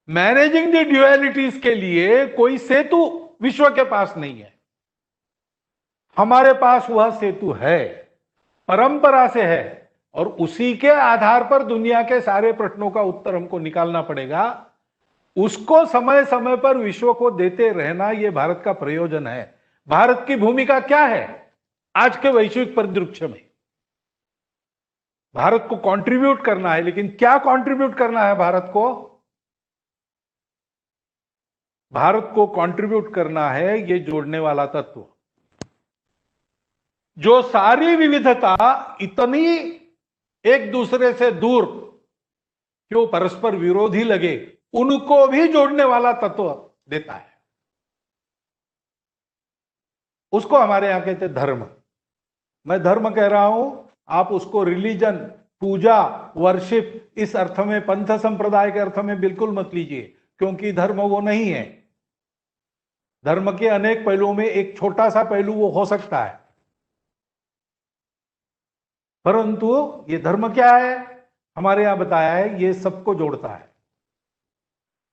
मैनेजिंग द ड्युअलिटीज के लिए कोई सेतु विश्व के पास नहीं है। हमारे पास वह सेतु है, परंपरा से है, और उसी के आधार पर दुनिया के सारे प्रश्नों का उत्तर हमको निकालना पड़ेगा। उसको समय समय पर विश्व को देते रहना, यह भारत का प्रयोजन है। भारत की भूमिका क्या है आज के वैश्विक परिदृश्य में? भारत को कंट्रीब्यूट करना है, लेकिन क्या कंट्रीब्यूट करना है भारत को? भारत को कंट्रीब्यूट करना है ये जोड़ने वाला तत्व। जो सारी विविधता इतनी एक दूसरे से दूर क्यों परस्पर विरोधी लगे, उनको भी जोड़ने वाला तत्व देता है। उसको हमारे यहां कहते धर्म। मैं धर्म कह रहा हूं, आप उसको रिलीजन, पूजा, वर्शिप इस अर्थ में, पंथ संप्रदाय के अर्थ में बिल्कुल मत लीजिए, क्योंकि धर्म वो नहीं है। धर्म के अनेक पहलुओं में एक छोटा सा पहलू वो हो सकता है, परंतु ये धर्म क्या है हमारे यहां बताया है, ये सबको जोड़ता है।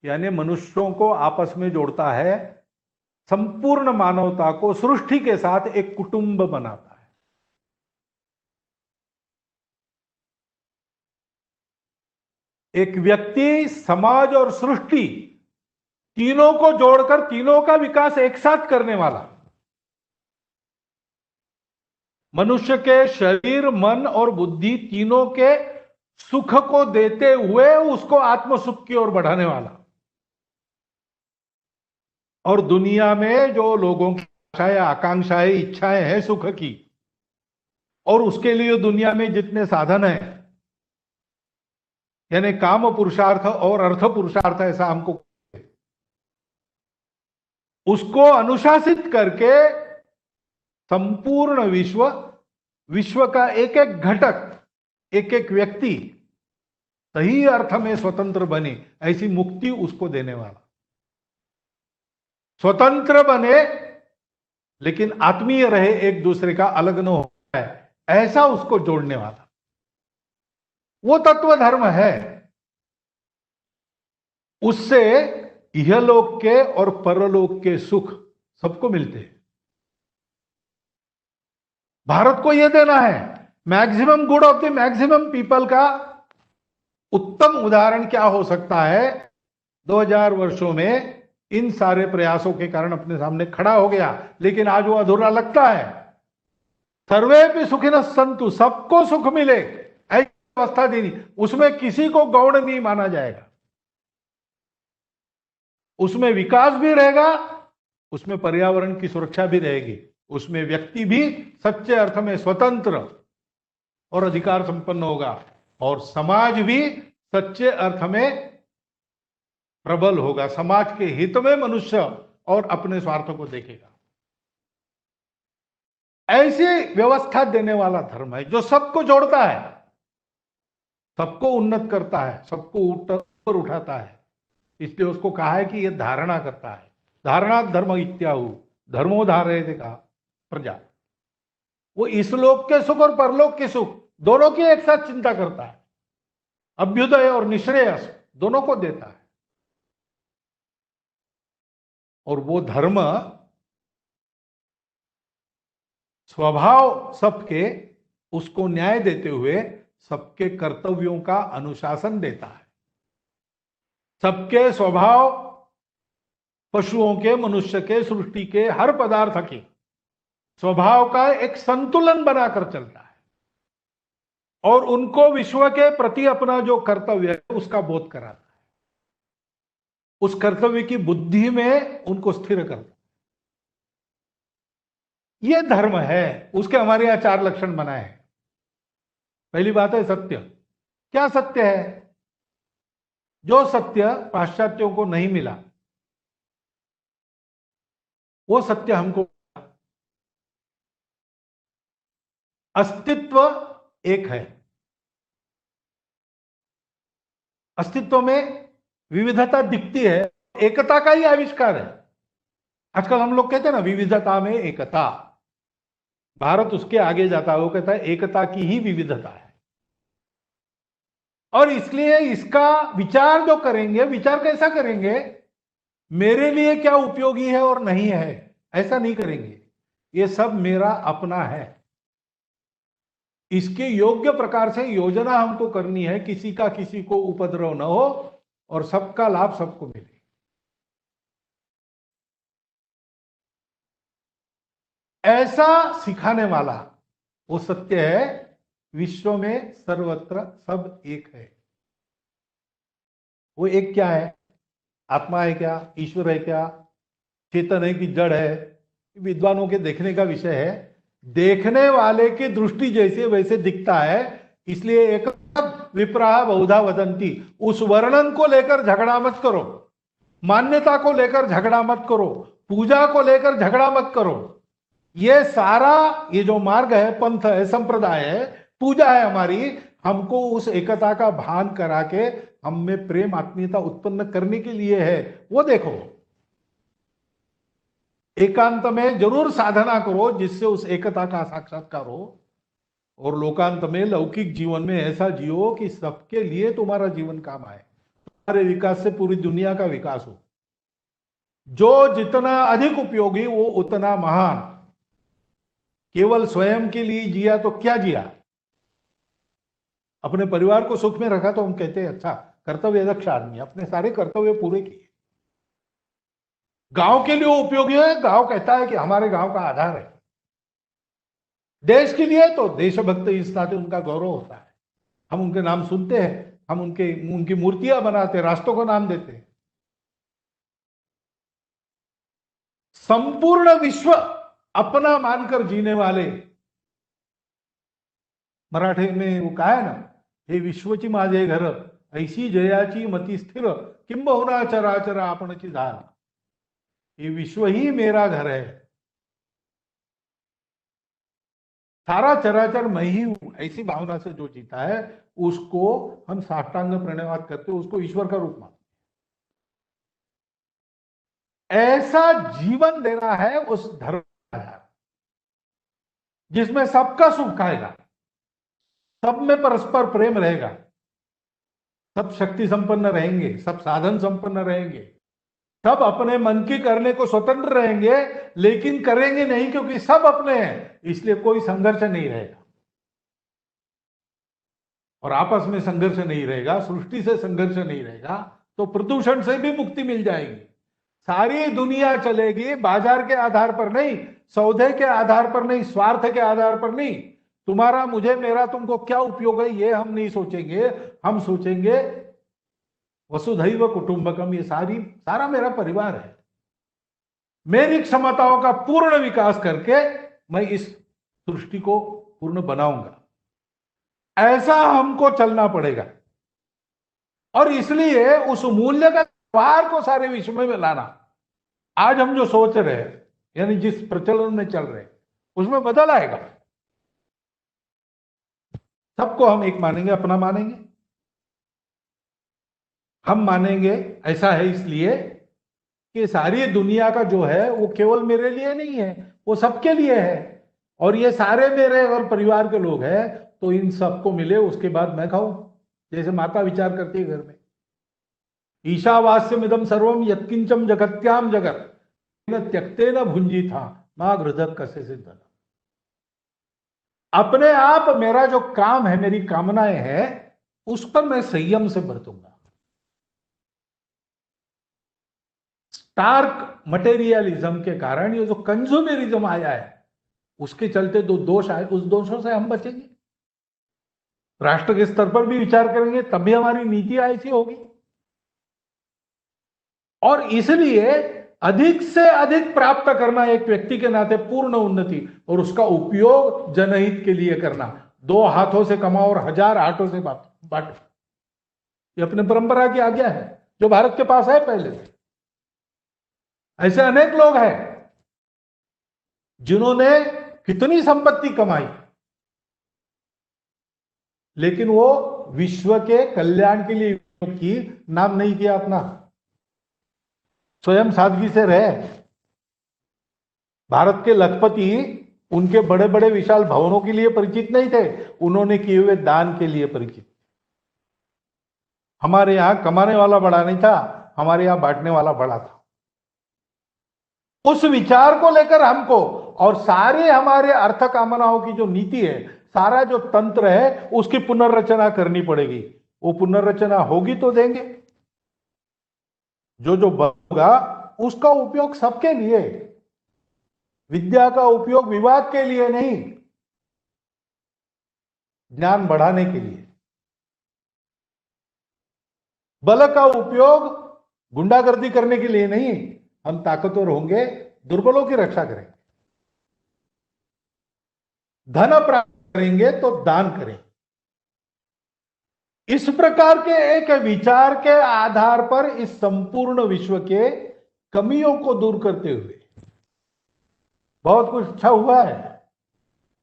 यानी मनुष्यों को आपस में जोड़ता है, संपूर्ण मानवता को सृष्टि के साथ एक कुटुंब बनाता है। एक व्यक्ति, समाज और सृष्टि तीनों को जोड़कर तीनों का विकास एक साथ करने वाला। मनुष्य के शरीर, मन और बुद्धि तीनों के सुख को देते हुए उसको आत्म सुख की ओर बढ़ाने वाला। और दुनिया में जो लोगों की आशाएं, आकांक्षाएं, इच्छाएं हैं सुख की, और उसके लिए दुनिया में जितने साधन हैं, यानी काम पुरुषार्थ और अर्थ पुरुषार्थ, ऐसा हमको, उसको अनुशासित करके संपूर्ण विश्व का एक एक घटक, एक एक व्यक्ति सही अर्थ में स्वतंत्र बने, ऐसी मुक्ति उसको देने वाला। स्वतंत्र बने लेकिन आत्मीय रहे, एक दूसरे का अलग न हो जाए, ऐसा उसको जोड़ने वाला वो तत्व धर्म है। उससे इहलोक के और परलोक के सुख सबको मिलते हैं। भारत को यह देना है, maximum good of the maximum people का उत्तम उदाहरण क्या हो सकता है? 2000 वर्षों में इन सारे प्रयासों के कारण अपने सामने खड़ा हो गया, लेकिन आज वो अधूरा लगता है। सर्वे भी सुखिनः सन्तु, सबको सुख मिले, ऐसी व्यवस्था देनी, उसमें किसी को गौण नहीं माना जाएगा, उसमें विकास भी रहेगा, उसमें पर्यावरण की सुरक्षा भी रहेगी, उसमें व्यक्ति भी सच्चे अर्थ में स्वतंत्र और अधिकार संपन्न होगा, और समाज भी सच्चे अर्थ में प्रबल होगा। समाज के हित में मनुष्य और अपने स्वार्थ को देखेगा। ऐसी व्यवस्था देने वाला धर्म है जो सबको जोड़ता है, सबको उन्नत करता है, सबको ऊपर उठाता है। इसलिए उसको कहा है कि यह धारणा करता है। धारणा धर्म इत्याहु धर्मो धारयते कहा प्रजा। वो इस लोक के सुख और परलोक के सुख दोनों की एक साथ चिंता करता है, अभ्युदय और निश्रेयस दोनों को देता है। और वो धर्म स्वभाव सबके उसको न्याय देते हुए सबके कर्तव्यों का अनुशासन देता है। सबके स्वभाव, पशुओं के, मनुष्य के, सृष्टि के हर पदार्थ के स्वभाव का एक संतुलन बनाकर चलता है और उनको विश्व के प्रति अपना जो कर्तव्य है उसका बोध कराता है, उस कर्तव्य की बुद्धि में उनको स्थिर करता है। यह धर्म है। उसके हमारे यहां 4 लक्षण बनाए हैं। पहली बात है सत्य। क्या सत्य है? जो सत्य पाश्चात्यों को नहीं मिला वो सत्य हमको। अस्तित्व एक है, अस्तित्व में विविधता दिखती है, एकता का ही आविष्कार है। आजकल हम लोग कहते हैं ना विविधता में एकता, भारत उसके आगे जाता है, वो कहता है एकता की ही विविधता है। और इसलिए इसका विचार जो करेंगे, विचार कैसा करेंगे? मेरे लिए क्या उपयोगी है और नहीं है, ऐसा नहीं करेंगे। ये सब मेरा अपना है, इसके योग्य प्रकार से योजना हमको करनी है, किसी का किसी को उपद्रव न हो और सबका लाभ सबको मिले। ऐसा सिखाने वाला वो सत्य है। विश्व में सर्वत्र सब एक है। वो एक क्या है? आत्मा है क्या? ईश्वर है क्या? चेतन है कि जड़ है? विद्वानों के देखने का विषय है। देखने वाले की दृष्टि जैसे वैसे दिखता है। इसलिए एक विप्राह बहुधा वदंती, उस वर्णन को लेकर झगड़ा मत करो, मान्यता को लेकर झगड़ा मत करो, पूजा को लेकर झगड़ा मत करो। ये सारा ये जो मार्ग है, पंथ है, संप्रदाय है, पूजा है हमारी, हमको उस एकता का भान करा के हम में प्रेम आत्मीयता उत्पन्न करने के लिए है। वो देखो, एकांत में जरूर साधना करो जिससे उस एकता का साक्षात्कार हो, और लोकांत में लौकिक जीवन में ऐसा जियो कि सबके लिए तुम्हारा जीवन काम आए, तुम्हारे विकास से पूरी दुनिया का विकास हो। जो जितना अधिक उपयोगी वो उतना महान। केवल स्वयं के लिए जिया तो क्या जिया? अपने परिवार को सुख में रखा तो हम कहते हैं अच्छा कर्तव्य दक्ष आदमी, अपने सारे कर्तव्य पूरे किए। गांव के लिए वो उपयोगी है, गांव कहता है कि हमारे गांव का आधार है। देश के लिए तो देशभक्त इस नाते उनका गौरव होता है। हम उनके नाम सुनते हैं, हम उनकी मूर्तियां बनाते, राष्ट्रों को नाम देते हैं। संपूर्ण विश्व अपना मानकर जीने वाले, मराठी में वो कहा है ना, हे विश्वची माझे घर, ऐसी जयाची मती स्थिर, किंबहुना चराचर आपणची धार। ये विश्व ही मेरा घर है, सारा चराचर मैं ही हूं, ऐसी भावना से जो जीता है उसको हम साष्टांग प्रणिपात करते, उसको ईश्वर का रूप मानते। ऐसा जीवन देना है उस धर्म का आधार, जिसमें सबका सुख आएगा, सब में परस्पर प्रेम रहेगा, सब शक्ति संपन्न रहेंगे, सब साधन संपन्न रहेंगे, सब अपने मन की करने को स्वतंत्र रहेंगे, लेकिन करेंगे नहीं क्योंकि सब अपने हैं, इसलिए कोई संघर्ष नहीं रहेगा। और आपस में संघर्ष नहीं रहेगा, सृष्टि से संघर्ष नहीं रहेगा, तो प्रदूषण से भी मुक्ति मिल जाएगी। सारी दुनिया चलेगी बाजार के आधार पर नहीं, सौदे के आधार पर नहीं, स्वार्थ के आधार पर नहीं। तुम्हारा मुझे, मेरा तुमको क्या उपयोग है, ये हम नहीं सोचेंगे। हम सोचेंगे वसुधैव कुटुंबकम, ये सारा मेरा परिवार है। मेरी क्षमताओं का पूर्ण विकास करके मैं इस सृष्टि को पूर्ण बनाऊंगा। ऐसा हमको चलना पड़ेगा। और इसलिए उस मूल्य का व्यवहार को सारे विश्व में लाना, आज हम जो सोच रहे हैं, यानी जिस प्रचलन में चल रहे हैं, उसमें बदल आएगा। सबको हम एक मानेंगे, अपना मानेंगे। हम मानेंगे ऐसा है इसलिए कि सारी दुनिया का जो है वो केवल मेरे लिए नहीं है, वो सबके लिए है। और ये सारे मेरे अगर परिवार के लोग हैं तो इन सबको मिले, उसके बाद मैं खाऊं। जैसे माता विचार करती है घर में, ईशावास्यमिदं सर्वम यत्किंचम जगत्याम जगत न त्यक्ते न भुंजी था मां घृदक कसे सिद्धन। अपने आप मेरा जो काम है, मेरी कामनाएं हैं, उस पर मैं संयम से बरतूंगा। स्टार्क मटेरियलिज्म के कारण ये जो कंज्यूमरिज्म आया है, उसके चलते दो दोष आए, उस दोषों से हम बचेंगे। राष्ट्र के स्तर पर भी विचार करेंगे, तब भी हमारी नीति ऐसी होगी। और इसलिए अधिक से अधिक प्राप्त करना एक व्यक्ति के नाते पूर्ण उन्नति, और उसका उपयोग जनहित के लिए करना। 2 हाथों से कमाओ और 1000 हाथों से बांटो, ये अपने परंपरा की आज्ञा है, जो भारत के पास है पहले से। ऐसे अनेक लोग हैं जिन्होंने कितनी संपत्ति कमाई, लेकिन वो विश्व के कल्याण के लिए की, नाम नहीं किया अपना, स्वयं सादगी से रहे। भारत के लखपति उनके बड़े बड़े विशाल भवनों के लिए परिचित नहीं थे, उन्होंने किए हुए दान के लिए परिचित। हमारे यहां कमाने वाला बड़ा नहीं था, हमारे यहां बांटने वाला बड़ा था। उस विचार को लेकर हमको, और सारे हमारे अर्थ कामनाओं की जो नीति है, सारा जो तंत्र है, उसकी पुनर्रचना करनी पड़ेगी। वो पुनर्रचना होगी तो देंगे, जो होगा उसका उपयोग सबके लिए। विद्या का उपयोग विवाद के लिए नहीं, ज्ञान बढ़ाने के लिए। बल का उपयोग गुंडागर्दी करने के लिए नहीं, हम ताकतवर होंगे, दुर्बलों की रक्षा करेंगे। धन प्राप्त करेंगे तो दान करें। इस प्रकार के एक विचार के आधार पर इस संपूर्ण विश्व के कमियों को दूर करते हुए बहुत कुछ अच्छा हुआ है,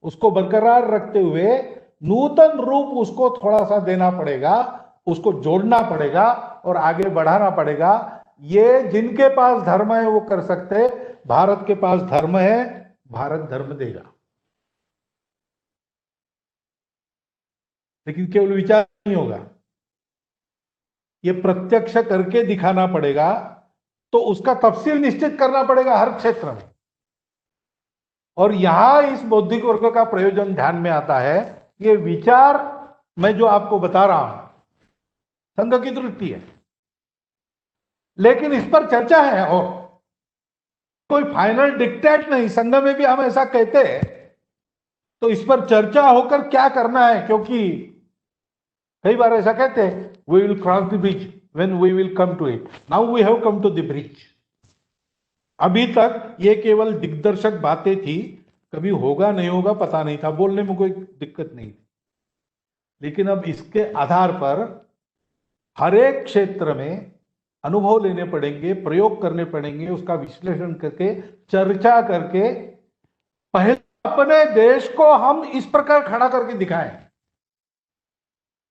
उसको बरकरार रखते हुए नूतन रूप उसको थोड़ा सा देना पड़ेगा, उसको जोड़ना पड़ेगा और आगे बढ़ाना पड़ेगा। ये जिनके पास धर्म है वो कर सकते। भारत के पास धर्म है, भारत धर्म देगा, लेकिन केवल विचार नहीं होगा, ये प्रत्यक्ष करके दिखाना पड़ेगा। तो उसका तफसील निश्चित करना पड़ेगा हर क्षेत्र में। और यहां इस बौद्धिक वर्ग का प्रयोजन ध्यान में आता है। ये विचार मैं जो आपको बता रहा हूं, संघ की दृष्टि है, लेकिन इस पर चर्चा है और कोई फाइनल डिक्टेट नहीं। संघ में भी हम ऐसा कहते हैं, तो इस पर चर्चा होकर क्या करना है, क्योंकि कई बार ऐसा कहते हैं, we will cross the bridge when we will come to it. Now we have come to the bridge. अभी तक ये केवल दिग्दर्शक बातें थी, कभी होगा नहीं होगा पता नहीं था, बोलने में कोई दिक्कत नहीं थी। लेकिन अब इसके आधार पर हर एक क्षेत्र में अनुभव लेने पड़ेंगे, प्रयोग करने पड़ेंगे, उसका विश्लेषण करके, चर्चा करके पहले अपने देश को हम इस प्रकार खड़ा करके दिखाएं।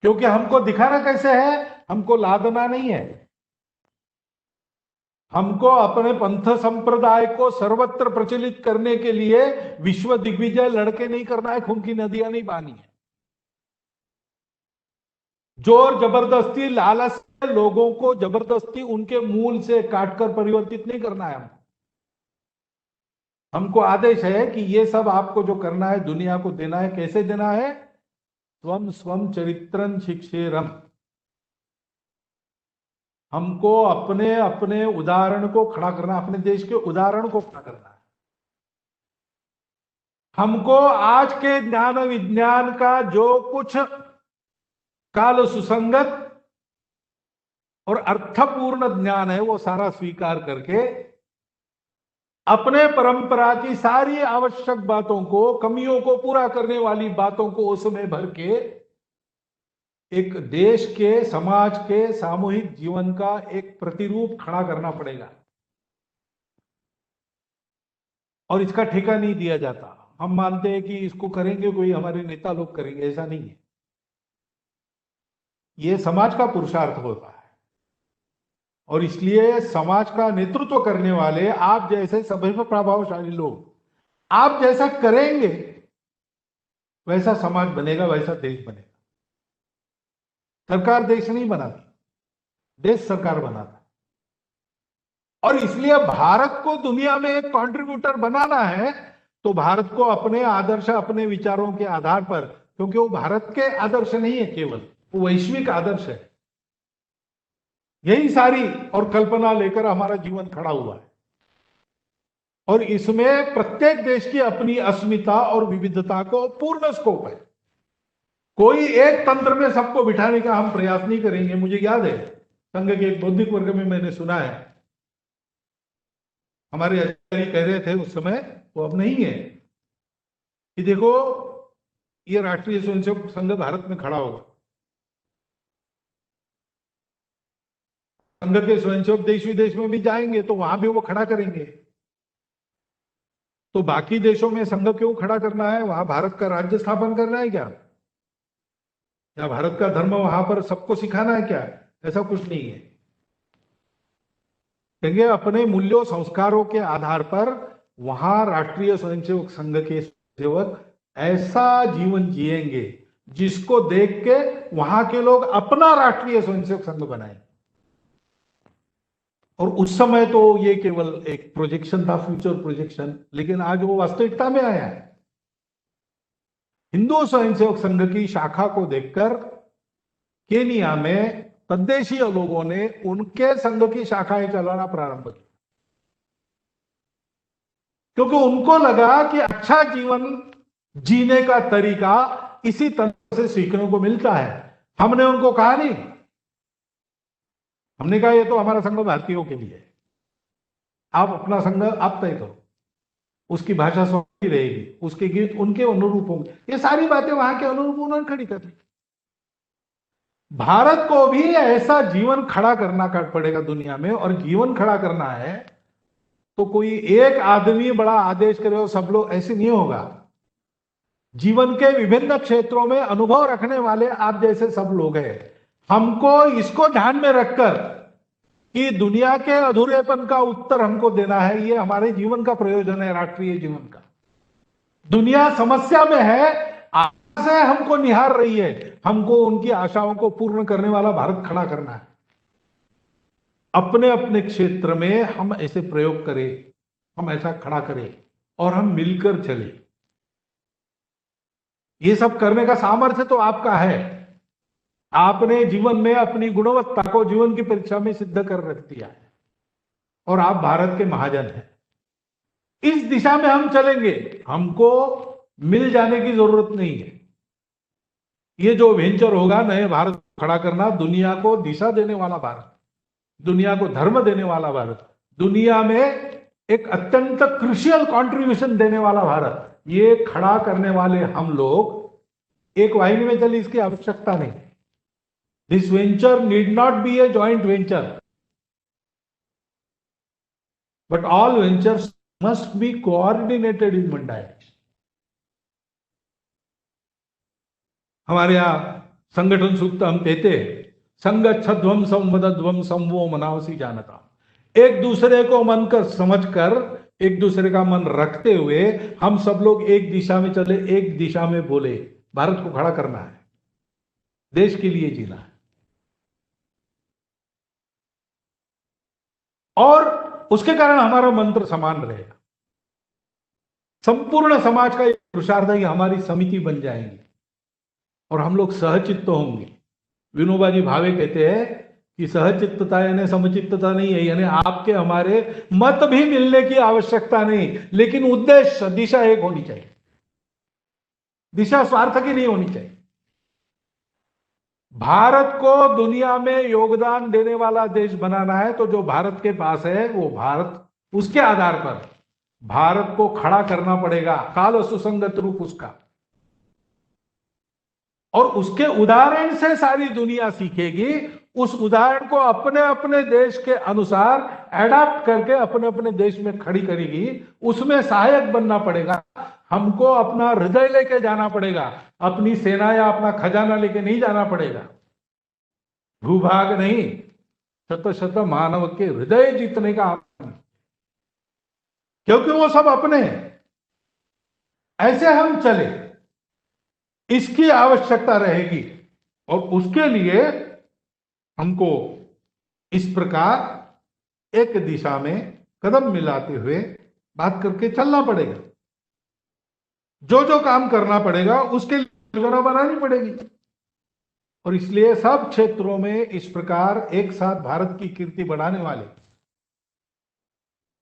क्योंकि हमको दिखाना कैसे है, हमको लादना नहीं है, हमको अपने पंथ संप्रदाय को सर्वत्र प्रचलित करने के लिए विश्व दिग्विजय लड़के नहीं करना है, खून की नदियां नहीं बहानी है। जोर जबरदस्ती लालच से लोगों को जबरदस्ती उनके मूल से काटकर परिवर्तित नहीं करना है। हमको आदेश है कि ये सब आपको जो करना है दुनिया को देना है। कैसे देना है? स्वम स्वम चरित्रं शिक्षेरम। हमको अपने अपने उदाहरण को खड़ा करना, अपने देश के उदाहरण को खड़ा करना है। हमको आज के ज्ञान विज्ञान का जो कुछ काल सुसंगत और अर्थपूर्ण ज्ञान है वो सारा स्वीकार करके अपने परंपरा की सारी आवश्यक बातों को, कमियों को पूरा करने वाली बातों को उसमें भर के एक देश के, समाज के सामूहिक जीवन का एक प्रतिरूप खड़ा करना पड़ेगा। और इसका ठेका नहीं दिया जाता। हम मानते हैं कि इसको करेंगे कोई हमारे नेता लोग करेंगे, ऐसा नहीं है। ये समाज का पुरुषार्थ होता है और इसलिए समाज का नेतृत्व करने वाले आप जैसे सभी प्रभावशाली लोग, आप जैसा करेंगे वैसा समाज बनेगा, वैसा देश बनेगा। सरकार देश नहीं बनाती, देश सरकार बनाता है। और इसलिए भारत को दुनिया में एक कंट्रीब्यूटर बनाना है तो भारत को अपने आदर्श, अपने विचारों के आधार पर, क्योंकि वो भारत के आदर्श नहीं है केवल, वो वैश्विक आदर्श है। यही सारी और कल्पना लेकर हमारा जीवन खड़ा हुआ है और इसमें प्रत्येक देश की अपनी अस्मिता और विविधता को पूर्ण स्कोप है। कोई एक तंत्र में सबको बिठाने का हम प्रयास नहीं करेंगे। मुझे याद है संघ के एक बौद्धिक वर्ग में मैंने सुना है, हमारे आचार्य कह रहे थे उस समय, वो अब नहीं है, कि देखो ये राष्ट्रीय स्वयंसेवक संघ भारत में खड़ा होगा, संघ के स्वयंसेवक देश विदेश में भी जाएंगे तो वहां भी वो खड़ा करेंगे। तो बाकी देशों में संघ क्यों खड़ा करना है? वहां भारत का राज्य स्थापन करना है क्या? या भारत का धर्म वहां पर सबको सिखाना है क्या? ऐसा कुछ नहीं है। कहेंगे अपने मूल्यों संस्कारों के आधार पर वहां राष्ट्रीय स्वयंसेवक संघ के सेवक ऐसा जीवन जिएंगे जिसको देख के वहां के लोग अपना राष्ट्रीय स्वयंसेवक संघ बनाए। और उस समय तो ये केवल एक प्रोजेक्शन था, फ्यूचर प्रोजेक्शन, लेकिन आज वो वास्तविकता में आया है। हिंदू स्वयंसेवक संघ की शाखा को देखकर केनिया में तद्देशीय लोगों ने उनके संघ की शाखाएं चलाना प्रारंभ की, क्योंकि उनको लगा कि अच्छा जीवन जीने का तरीका इसी तरह से सीखने को मिलता है। हमने उनको कहा नहीं, हमने कहा ये तो हमारा संघ भारतीयों के लिए है, आप अपना संघ आप तय करो, उसकी भाषा स्वतंत्र रहेगी, उसके गीत उनके अनुरूप होंगे। ये सारी बातें वहां के अनुरूप उन्होंने खड़ी कर दी। भारत को भी ऐसा जीवन खड़ा करना पड़ेगा दुनिया में, और जीवन खड़ा करना है तो कोई एक आदमी बड़ा आदेश करे और सब लोग, ऐसे नहीं होगा। जीवन के विभिन्न क्षेत्रों में अनुभव रखने वाले आप जैसे सब लोग हैं। हमको इसको ध्यान में रखकर कि दुनिया के अधूरेपन का उत्तर हमको देना है, ये हमारे जीवन का प्रयोजन है, राष्ट्रीय जीवन का। दुनिया समस्या में है, आशा से हमको निहार रही है, हमको उनकी आशाओं को पूर्ण करने वाला भारत खड़ा करना है। अपने अपने क्षेत्र में हम ऐसे प्रयोग करें, हम ऐसा खड़ा करें और हम मिलकर चले। ये सब करने का सामर्थ्य तो आपका है। आपने जीवन में अपनी गुणवत्ता को जीवन की परीक्षा में सिद्ध कर रख दिया है और आप भारत के महाजन हैं। इस दिशा में हम चलेंगे, हमको मिल जाने की जरूरत नहीं है। ये जो वेंचर होगा नए भारत खड़ा करना, दुनिया को दिशा देने वाला भारत, दुनिया को धर्म देने वाला भारत, दुनिया में एक अत्यंत क्रूशियल कंट्रीब्यूशन देने वाला भारत, ये खड़ा करने वाले हम लोग एक वाहिनी में चले, इसकी आवश्यकता नहीं। This venture need not be a joint venture, but all ventures must be coordinated in one direction. हमारे यहां संगठन सूक्त हम कहते हैं, संगच्छध्वम संवदध्वम संवो मनावसी जानता। एक दूसरे को मन कर समझकर, एक दूसरे का मन रखते हुए हम सब लोग एक दिशा में चले, एक दिशा में बोले। भारत को खड़ा करना है, देश के लिए जीना है। और उसके कारण हमारा मंत्र समान रहेगा। संपूर्ण समाज का एक पुरुषार्थ है कि हमारी समिति बन जाएंगी और हम लोग सहचित्त होंगे। विनोबा जी भावे कहते हैं कि सहचित्तता यानी समचित्तता नहीं है, यानी आपके हमारे मत भी मिलने की आवश्यकता नहीं, लेकिन उद्देश्य, दिशा एक होनी चाहिए। दिशा स्वार्थ की नहीं होनी चाहिए। भारत को दुनिया में योगदान देने वाला देश बनाना है तो जो भारत के पास है वो भारत, उसके आधार पर भारत को खड़ा करना पड़ेगा, काल सुसंगत रूप उसका। और उसके उदाहरण से सारी दुनिया सीखेगी। उस उदाहरण को अपने अपने देश के अनुसार एडाप्ट करके अपने अपने देश में खड़ी करेगी। उसमें सहायक बनना पड़ेगा। हमको अपना हृदय लेके जाना पड़ेगा, अपनी सेना या अपना खजाना लेके नहीं जाना पड़ेगा। भूभाग नहीं, शत शत मानव के हृदय जीतने का, क्योंकि वो सब अपने हैं। ऐसे हम चले, इसकी आवश्यकता रहेगी। और उसके लिए हमको इस प्रकार एक दिशा में कदम मिलाते हुए बात करके चलना पड़ेगा। जो जो काम करना पड़ेगा उसके लिए योजना बनानी पड़ेगी। और इसलिए सब क्षेत्रों में इस प्रकार एक साथ भारत की कीर्ति बढ़ाने वाले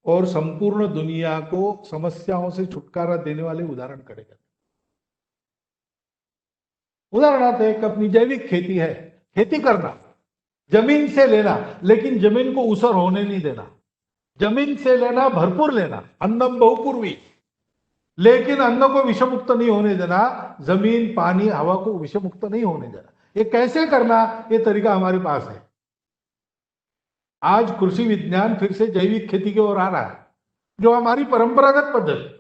और संपूर्ण दुनिया को समस्याओं से छुटकारा देने वाले उदाहरण करेगा। उदाहरणार्थ एक अपनी जैविक खेती है, खेती करना, जमीन से लेना, लेकिन जमीन को ऊसर होने नहीं देना। जमीन से लेना, भरपूर लेना, अन्नम बहुपूर्वी, लेकिन अन्न को विषमुक्त नहीं होने देना। जमीन, पानी, हवा को विषमुक्त नहीं होने देना। ये कैसे करना, ये तरीका हमारे पास है। आज कृषि विज्ञान फिर से जैविक खेती की ओर आ रहा है, जो हमारी परंपरागत पद्धति।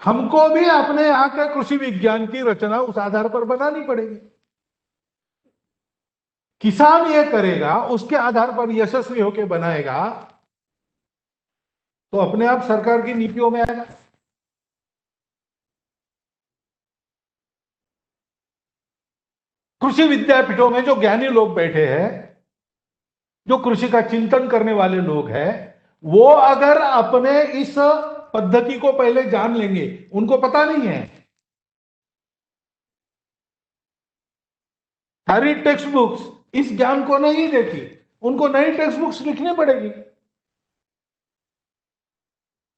हमको भी अपने यहां के कृषि विज्ञान की रचना उस आधार पर बनानी पड़ेगी। किसान ये करेगा, उसके आधार पर यशस्वी होकर बनाएगा तो अपने आप सरकार की नीतियों में आएगा। कृषि विद्यापीठों में जो ज्ञानी लोग बैठे हैं, जो कृषि का चिंतन करने वाले लोग हैं, वो अगर अपने इस पद्धति को पहले जान लेंगे, उनको पता नहीं है, सारी टेक्स्ट बुक्स इस ज्ञान को नहीं देती, उनको नई टेक्स्ट बुक्स लिखनी पड़ेगी।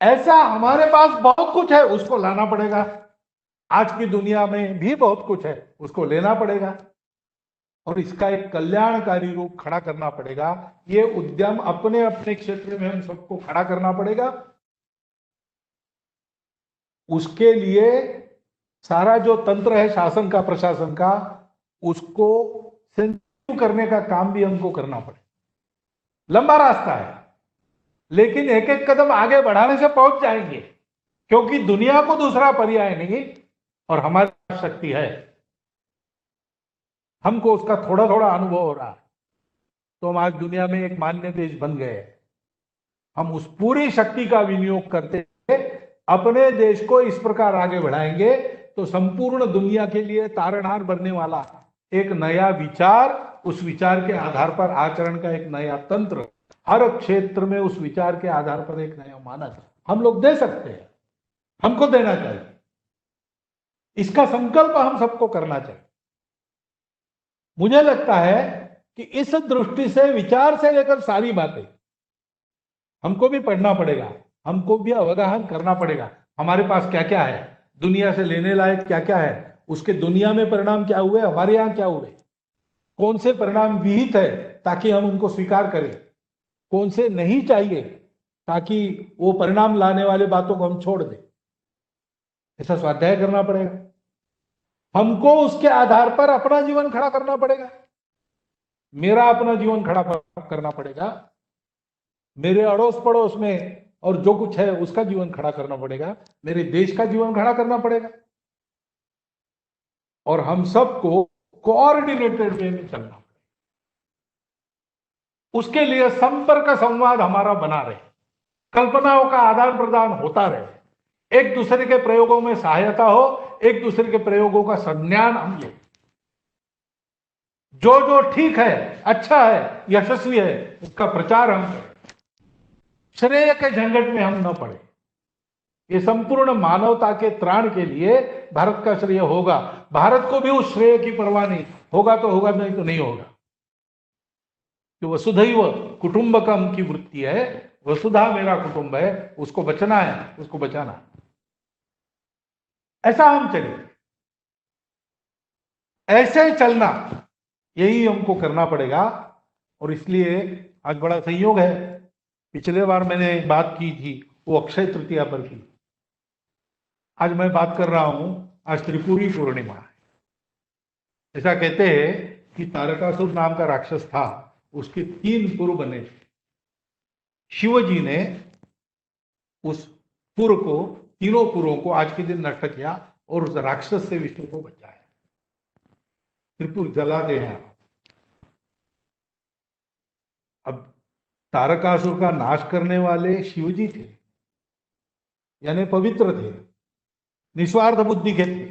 ऐसा हमारे पास बहुत कुछ है, उसको लाना पड़ेगा। आज की दुनिया में भी बहुत कुछ है, उसको लेना पड़ेगा और इसका एक कल्याणकारी रूप खड़ा करना पड़ेगा। ये उद्यम अपने अपने क्षेत्र में हम सबको खड़ा करना पड़ेगा। उसके लिए सारा जो तंत्र है शासन का, प्रशासन का, उसको सेंसिटिव करने का काम भी हमको करना पड़ेगा। लंबा रास्ता है, लेकिन एक एक कदम आगे बढ़ाने से पहुंच जाएंगे, क्योंकि दुनिया को दूसरा पर्याय नहीं और हमारी शक्ति है। हमको उसका थोड़ा थोड़ा अनुभव हो रहा है, तो हम आज दुनिया में एक मान्य देश बन गए। हम उस पूरी शक्ति का विनियोग करते अपने देश को इस प्रकार आगे बढ़ाएंगे तो संपूर्ण दुनिया के लिए तारणहार बनने वाला एक नया विचार, उस विचार के आधार पर आचरण का एक नया तंत्र, हर क्षेत्र में उस विचार के आधार पर एक नया मानक हम लोग दे सकते हैं। हमको देना चाहिए, इसका संकल्प हम सबको करना चाहिए। मुझे लगता है कि इस दृष्टि से, विचार से लेकर सारी बातें हमको भी पढ़ना पड़ेगा, हमको भी अवगाहन करना पड़ेगा। हमारे पास क्या क्या है, दुनिया से लेने लायक क्या क्या है, उसके दुनिया में परिणाम क्या हुए, हमारे यहां क्या हुए, कौन से परिणाम विहित है ताकि हम उनको स्वीकार करें, कौन से नहीं चाहिए ताकि वो परिणाम लाने वाले बातों को हम छोड़ दें। ऐसा स्वाध्याय करना पड़ेगा। हमको उसके आधार पर अपना जीवन खड़ा करना पड़ेगा। मेरा अपना जीवन खड़ा करना पड़ेगा, मेरे अड़ोस पड़ोस में और जो कुछ है उसका जीवन खड़ा करना पड़ेगा, मेरे देश का जीवन खड़ा करना पड़ेगा और हम सबको कोऑर्डिनेटेड वे में चलना। उसके लिए संपर्क संवाद हमारा बना रहे, कल्पनाओं का आदान प्रदान होता रहे, एक दूसरे के प्रयोगों में सहायता हो, एक दूसरे के प्रयोगों का संज्ञान हम ले, जो जो ठीक है, अच्छा है, यशस्वी है, उसका प्रचार हम करें, श्रेय के झंझट में हम न पड़े। ये संपूर्ण मानवता के त्राण के लिए भारत का श्रेय होगा। भारत को भी उस श्रेय की परवाह नहीं, होगा तो होगा, नहीं तो नहीं होगा। कि वसुधैव कुटुंबकम की वृत्ति है, वसुधा मेरा कुटुंब है, उसको बचना है, उसको बचाना है। ऐसा हम चले, ऐसे चलना, यही हमको करना पड़ेगा। और इसलिए आज बड़ा संयोग है, पिछले बार मैंने एक बात की थी, वो अक्षय तृतीया पर की। आज मैं बात कर रहा हूं, आज त्रिपुरी पूर्णिमा है। ऐसा कहते हैं कि तारकासुर नाम का राक्षस था, उसके 3 पुर बने थे। शिव जी ने उस पुर को, तीनों पुरों को आज के दिन नष्ट किया और उस राक्षस से विष्णु को बचाया। त्रिपुर जलाते हैं। अब तारकासुर का नाश करने वाले शिव जी थे, यानी पवित्र थे, निस्वार्थ बुद्धि के थे।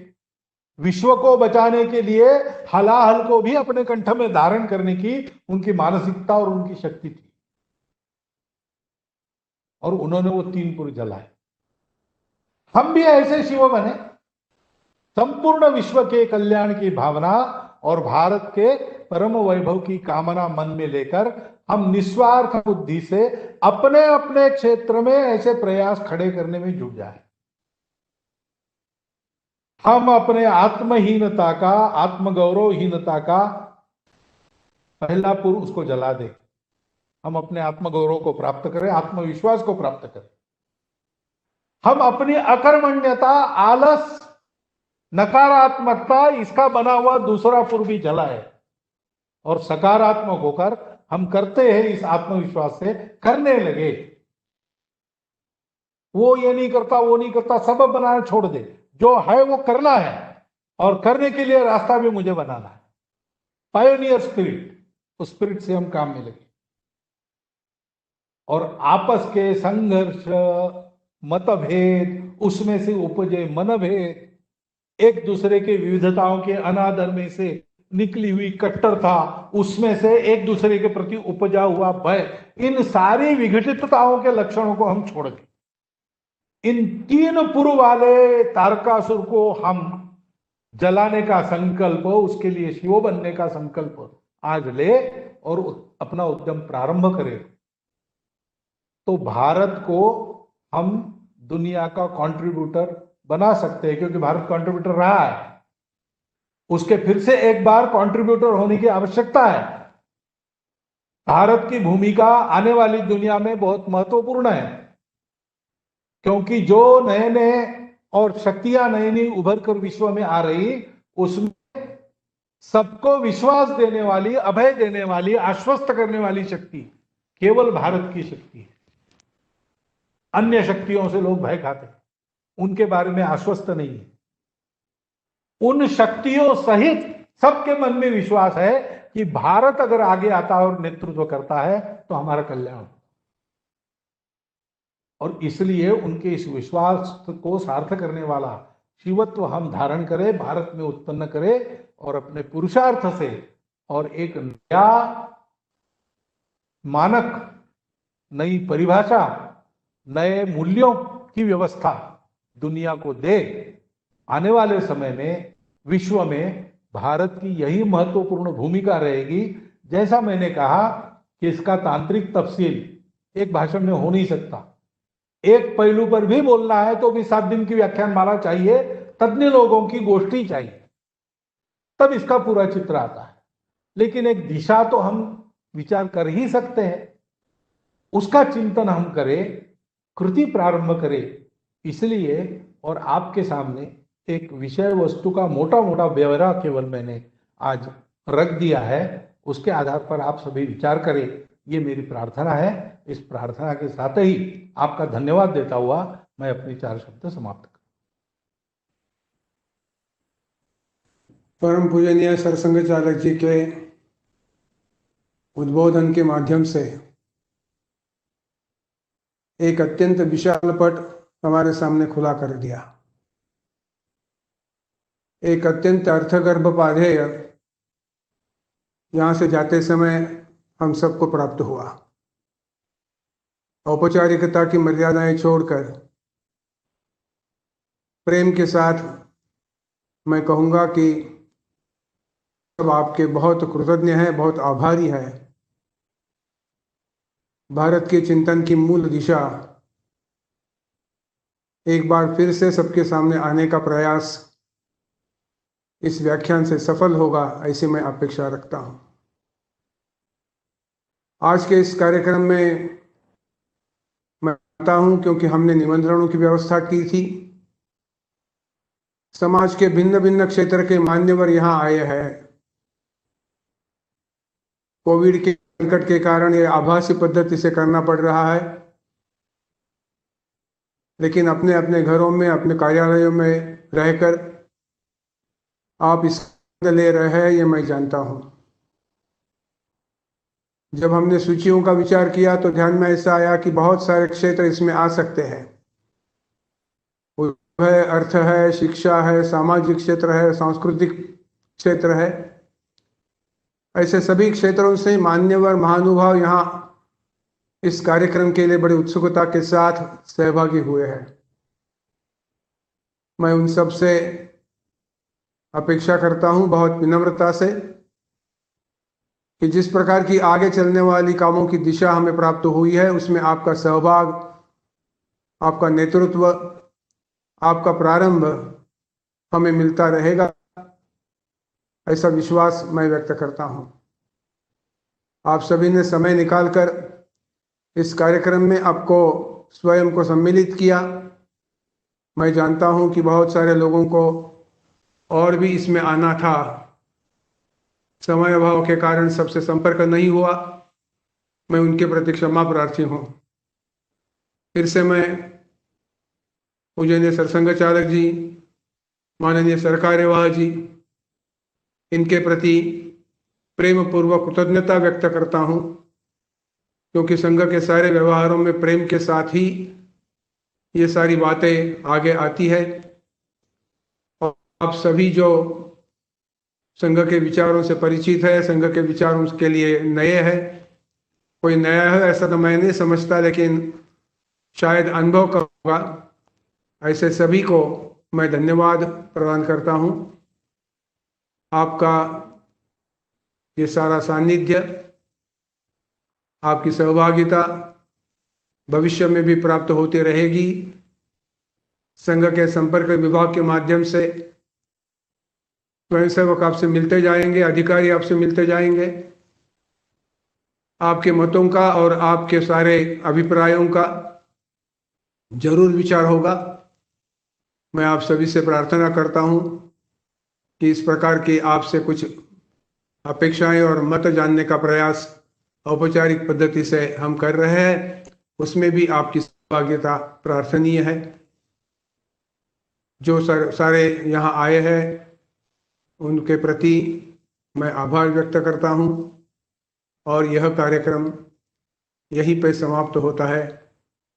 विश्व को बचाने के लिए हलाहल को भी अपने कंठ में धारण करने की उनकी मानसिकता और उनकी शक्ति थी, और उन्होंने वो 3 पुर जलाए। हम भी ऐसे शिव बने, संपूर्ण विश्व के कल्याण की भावना और भारत के परम वैभव की कामना मन में लेकर हम निस्वार्थ बुद्धि से अपने अपने क्षेत्र में ऐसे प्रयास खड़े करने में जुट जाए। हम अपने आत्महीनता का, आत्मगौरवहीनता का पहला पुर उसको जला दें। हम अपने आत्मगौरव को प्राप्त करें, आत्मविश्वास को प्राप्त करें। हम अपनी अकर्मण्यता, आलस, नकारात्मकता, इसका बना हुआ दूसरा पुर भी जलाए और सकारात्मक होकर हम करते हैं, इस आत्मविश्वास से करने लगे। वो ये नहीं करता, वो नहीं करता, सबब बनाना छोड़ दे, जो है वो करना है, और करने के लिए रास्ता भी मुझे बनाना है। पायोनियर स्पिरिट, उस स्पिरिट से हम काम में लगे। और आपस के संघर्ष, मतभेद, उसमें से उपजे मनभेद, एक दूसरे के विविधताओं के अनादर में से निकली हुई कट्टरता, उसमें से एक दूसरे के प्रति उपजा हुआ भय, इन सारी विघटितताओं के लक्षणों को हम छोड़ दें। इन 3 पुर वाले तारकासुर को हम जलाने का संकल्प, उसके लिए शिव बनने का संकल्प आज ले और अपना उद्यम प्रारंभ करें, तो भारत को हम दुनिया का कंट्रीब्यूटर बना सकते हैं। क्योंकि भारत कंट्रीब्यूटर रहा है, उसके फिर से एक बार कंट्रीब्यूटर होने की आवश्यकता है। भारत की भूमिका आने वाली दुनिया में बहुत महत्वपूर्ण है, क्योंकि जो नए नए और शक्तियां नई नई उभर कर विश्व में आ रही, उसमें सबको विश्वास देने वाली, अभय देने वाली, आश्वस्त करने वाली शक्ति केवल भारत की शक्ति है। अन्य शक्तियों से लोग भय खाते हैं, उनके बारे में आश्वस्त नहीं है। उन शक्तियों सहित सबके मन में विश्वास है कि भारत अगर आगे आता है और नेतृत्व करता है तो हमारा कल्याण होगा। और इसलिए उनके इस विश्वास को सार्थ करने वाला शिवत्व हम धारण करें, भारत में उत्पन्न करें, और अपने पुरुषार्थ से और एक नया मानक, नई परिभाषा, नए मूल्यों की व्यवस्था दुनिया को दे। आने वाले समय में विश्व में भारत की यही महत्वपूर्ण भूमिका रहेगी। जैसा मैंने कहा कि इसका तांत्रिक तफसील एक भाषण में हो नहीं सकता, एक पहलू पर भी बोलना है तो भी 7 दिन की व्याख्यान माला चाहिए, तज्ञ लोगों की गोष्ठी चाहिए, तब इसका पूरा चित्र आता है। लेकिन एक दिशा तो हम विचार कर ही सकते हैं, उसका चिंतन हम करें, कृति प्रारंभ करें। इसलिए और आपके सामने एक विषय वस्तु का मोटा मोटा ब्यौरा केवल मैंने आज रख दिया है, उसके आधार पर आप सभी विचार करें, ये मेरी प्रार्थना है। इस प्रार्थना के साथ ही आपका धन्यवाद देता हुआ मैं अपनी 4 शब्द समाप्त करूं। परम पूजनीय सरसंघ चालक जी के उद्बोधन के माध्यम से एक अत्यंत विशाल पट हमारे सामने खुला कर दिया। एक अत्यंत अर्थगर्भ पाधेय यहाँ से जाते समय हम सबको प्राप्त हुआ। औपचारिकता की मर्यादाएं छोड़कर प्रेम के साथ मैं कहूँगा कि सब आपके बहुत कृतज्ञ हैं, बहुत आभारी है। भारत के चिंतन की मूल दिशा एक बार फिर से सबके सामने आने का प्रयास इस व्याख्यान से सफल होगा, ऐसी मैं अपेक्षा रखता हूं। आज के इस कार्यक्रम में मैं आता हूं क्योंकि हमने निमंत्रणों की व्यवस्था की थी। समाज के भिन्न भिन्न क्षेत्र के मान्यवर यहां आए हैं। कोविड के संकट के कारण ये आभासी पद्धति से करना पड़ रहा है, लेकिन अपने अपने घरों में, अपने कार्यालयों में रहकर आप इस ले रहे हैं, ये मैं जानता हूं। जब हमने सूचियों का विचार किया तो ध्यान में ऐसा आया कि बहुत सारे क्षेत्र इसमें आ सकते हैं। है, अर्थ है, शिक्षा है, सामाजिक क्षेत्र है, सांस्कृतिक क्षेत्र है। ऐसे सभी क्षेत्रों से मान्यवर महानुभाव यहाँ इस कार्यक्रम के लिए बड़ी उत्सुकता के साथ सहभागी हुए हैं। मैं उन सब से अपेक्षा करता हूं बहुत विनम्रता से कि जिस प्रकार की आगे चलने वाली कामों की दिशा हमें प्राप्त हुई है, उसमें आपका सहभाग, आपका नेतृत्व, आपका प्रारंभ हमें मिलता रहेगा, ऐसा विश्वास मैं व्यक्त करता हूं। आप सभी ने समय निकालकर इस कार्यक्रम में आपको स्वयं को सम्मिलित किया। मैं जानता हूं कि बहुत सारे लोगों को और भी इसमें आना था, समय अभाव के कारण सबसे संपर्क नहीं हुआ। मैं उनके प्रति क्षमा प्रार्थी हूं। फिर से मैं पूजनीय सरसंघ चालक जी, माननीय सरकार्यवाह जी, इनके प्रति प्रेम पूर्वक कृतज्ञता व्यक्त करता हूं, क्योंकि संघ के सारे व्यवहारों में प्रेम के साथ ही ये सारी बातें आगे आती है। और आप सभी जो संघ के विचारों से परिचित है, संघ के विचारों के लिए नए हैं, कोई नया है ऐसा तो मैं नहीं समझता, लेकिन शायद अनुभव का होगा, ऐसे सभी को मैं धन्यवाद प्रदान करता हूं। आपका ये सारा सानिध्य, आपकी सहभागिता भविष्य में भी प्राप्त होती रहेगी। संघ के संपर्क विभाग के माध्यम से स्वयंसेवक आपसे मिलते जाएंगे, अधिकारी आपसे मिलते जाएंगे। आपके मतों का और आपके सारे अभिप्रायों का जरूर विचार होगा। मैं आप सभी से प्रार्थना करता हूं कि इस प्रकार की आपसे कुछ अपेक्षाएं और मत जानने का प्रयास औपचारिक पद्धति से हम कर रहे हैं, उसमें भी आपकी सहभागिता प्रार्थनीय है। जो सारे यहाँ आए हैं उनके प्रति मैं आभार व्यक्त करता हूँ, और यह कार्यक्रम यहीं पे समाप्त होता है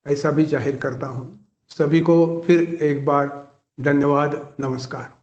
ऐसा भी जाहिर करता हूँ। सभी को फिर एक बार धन्यवाद, नमस्कार।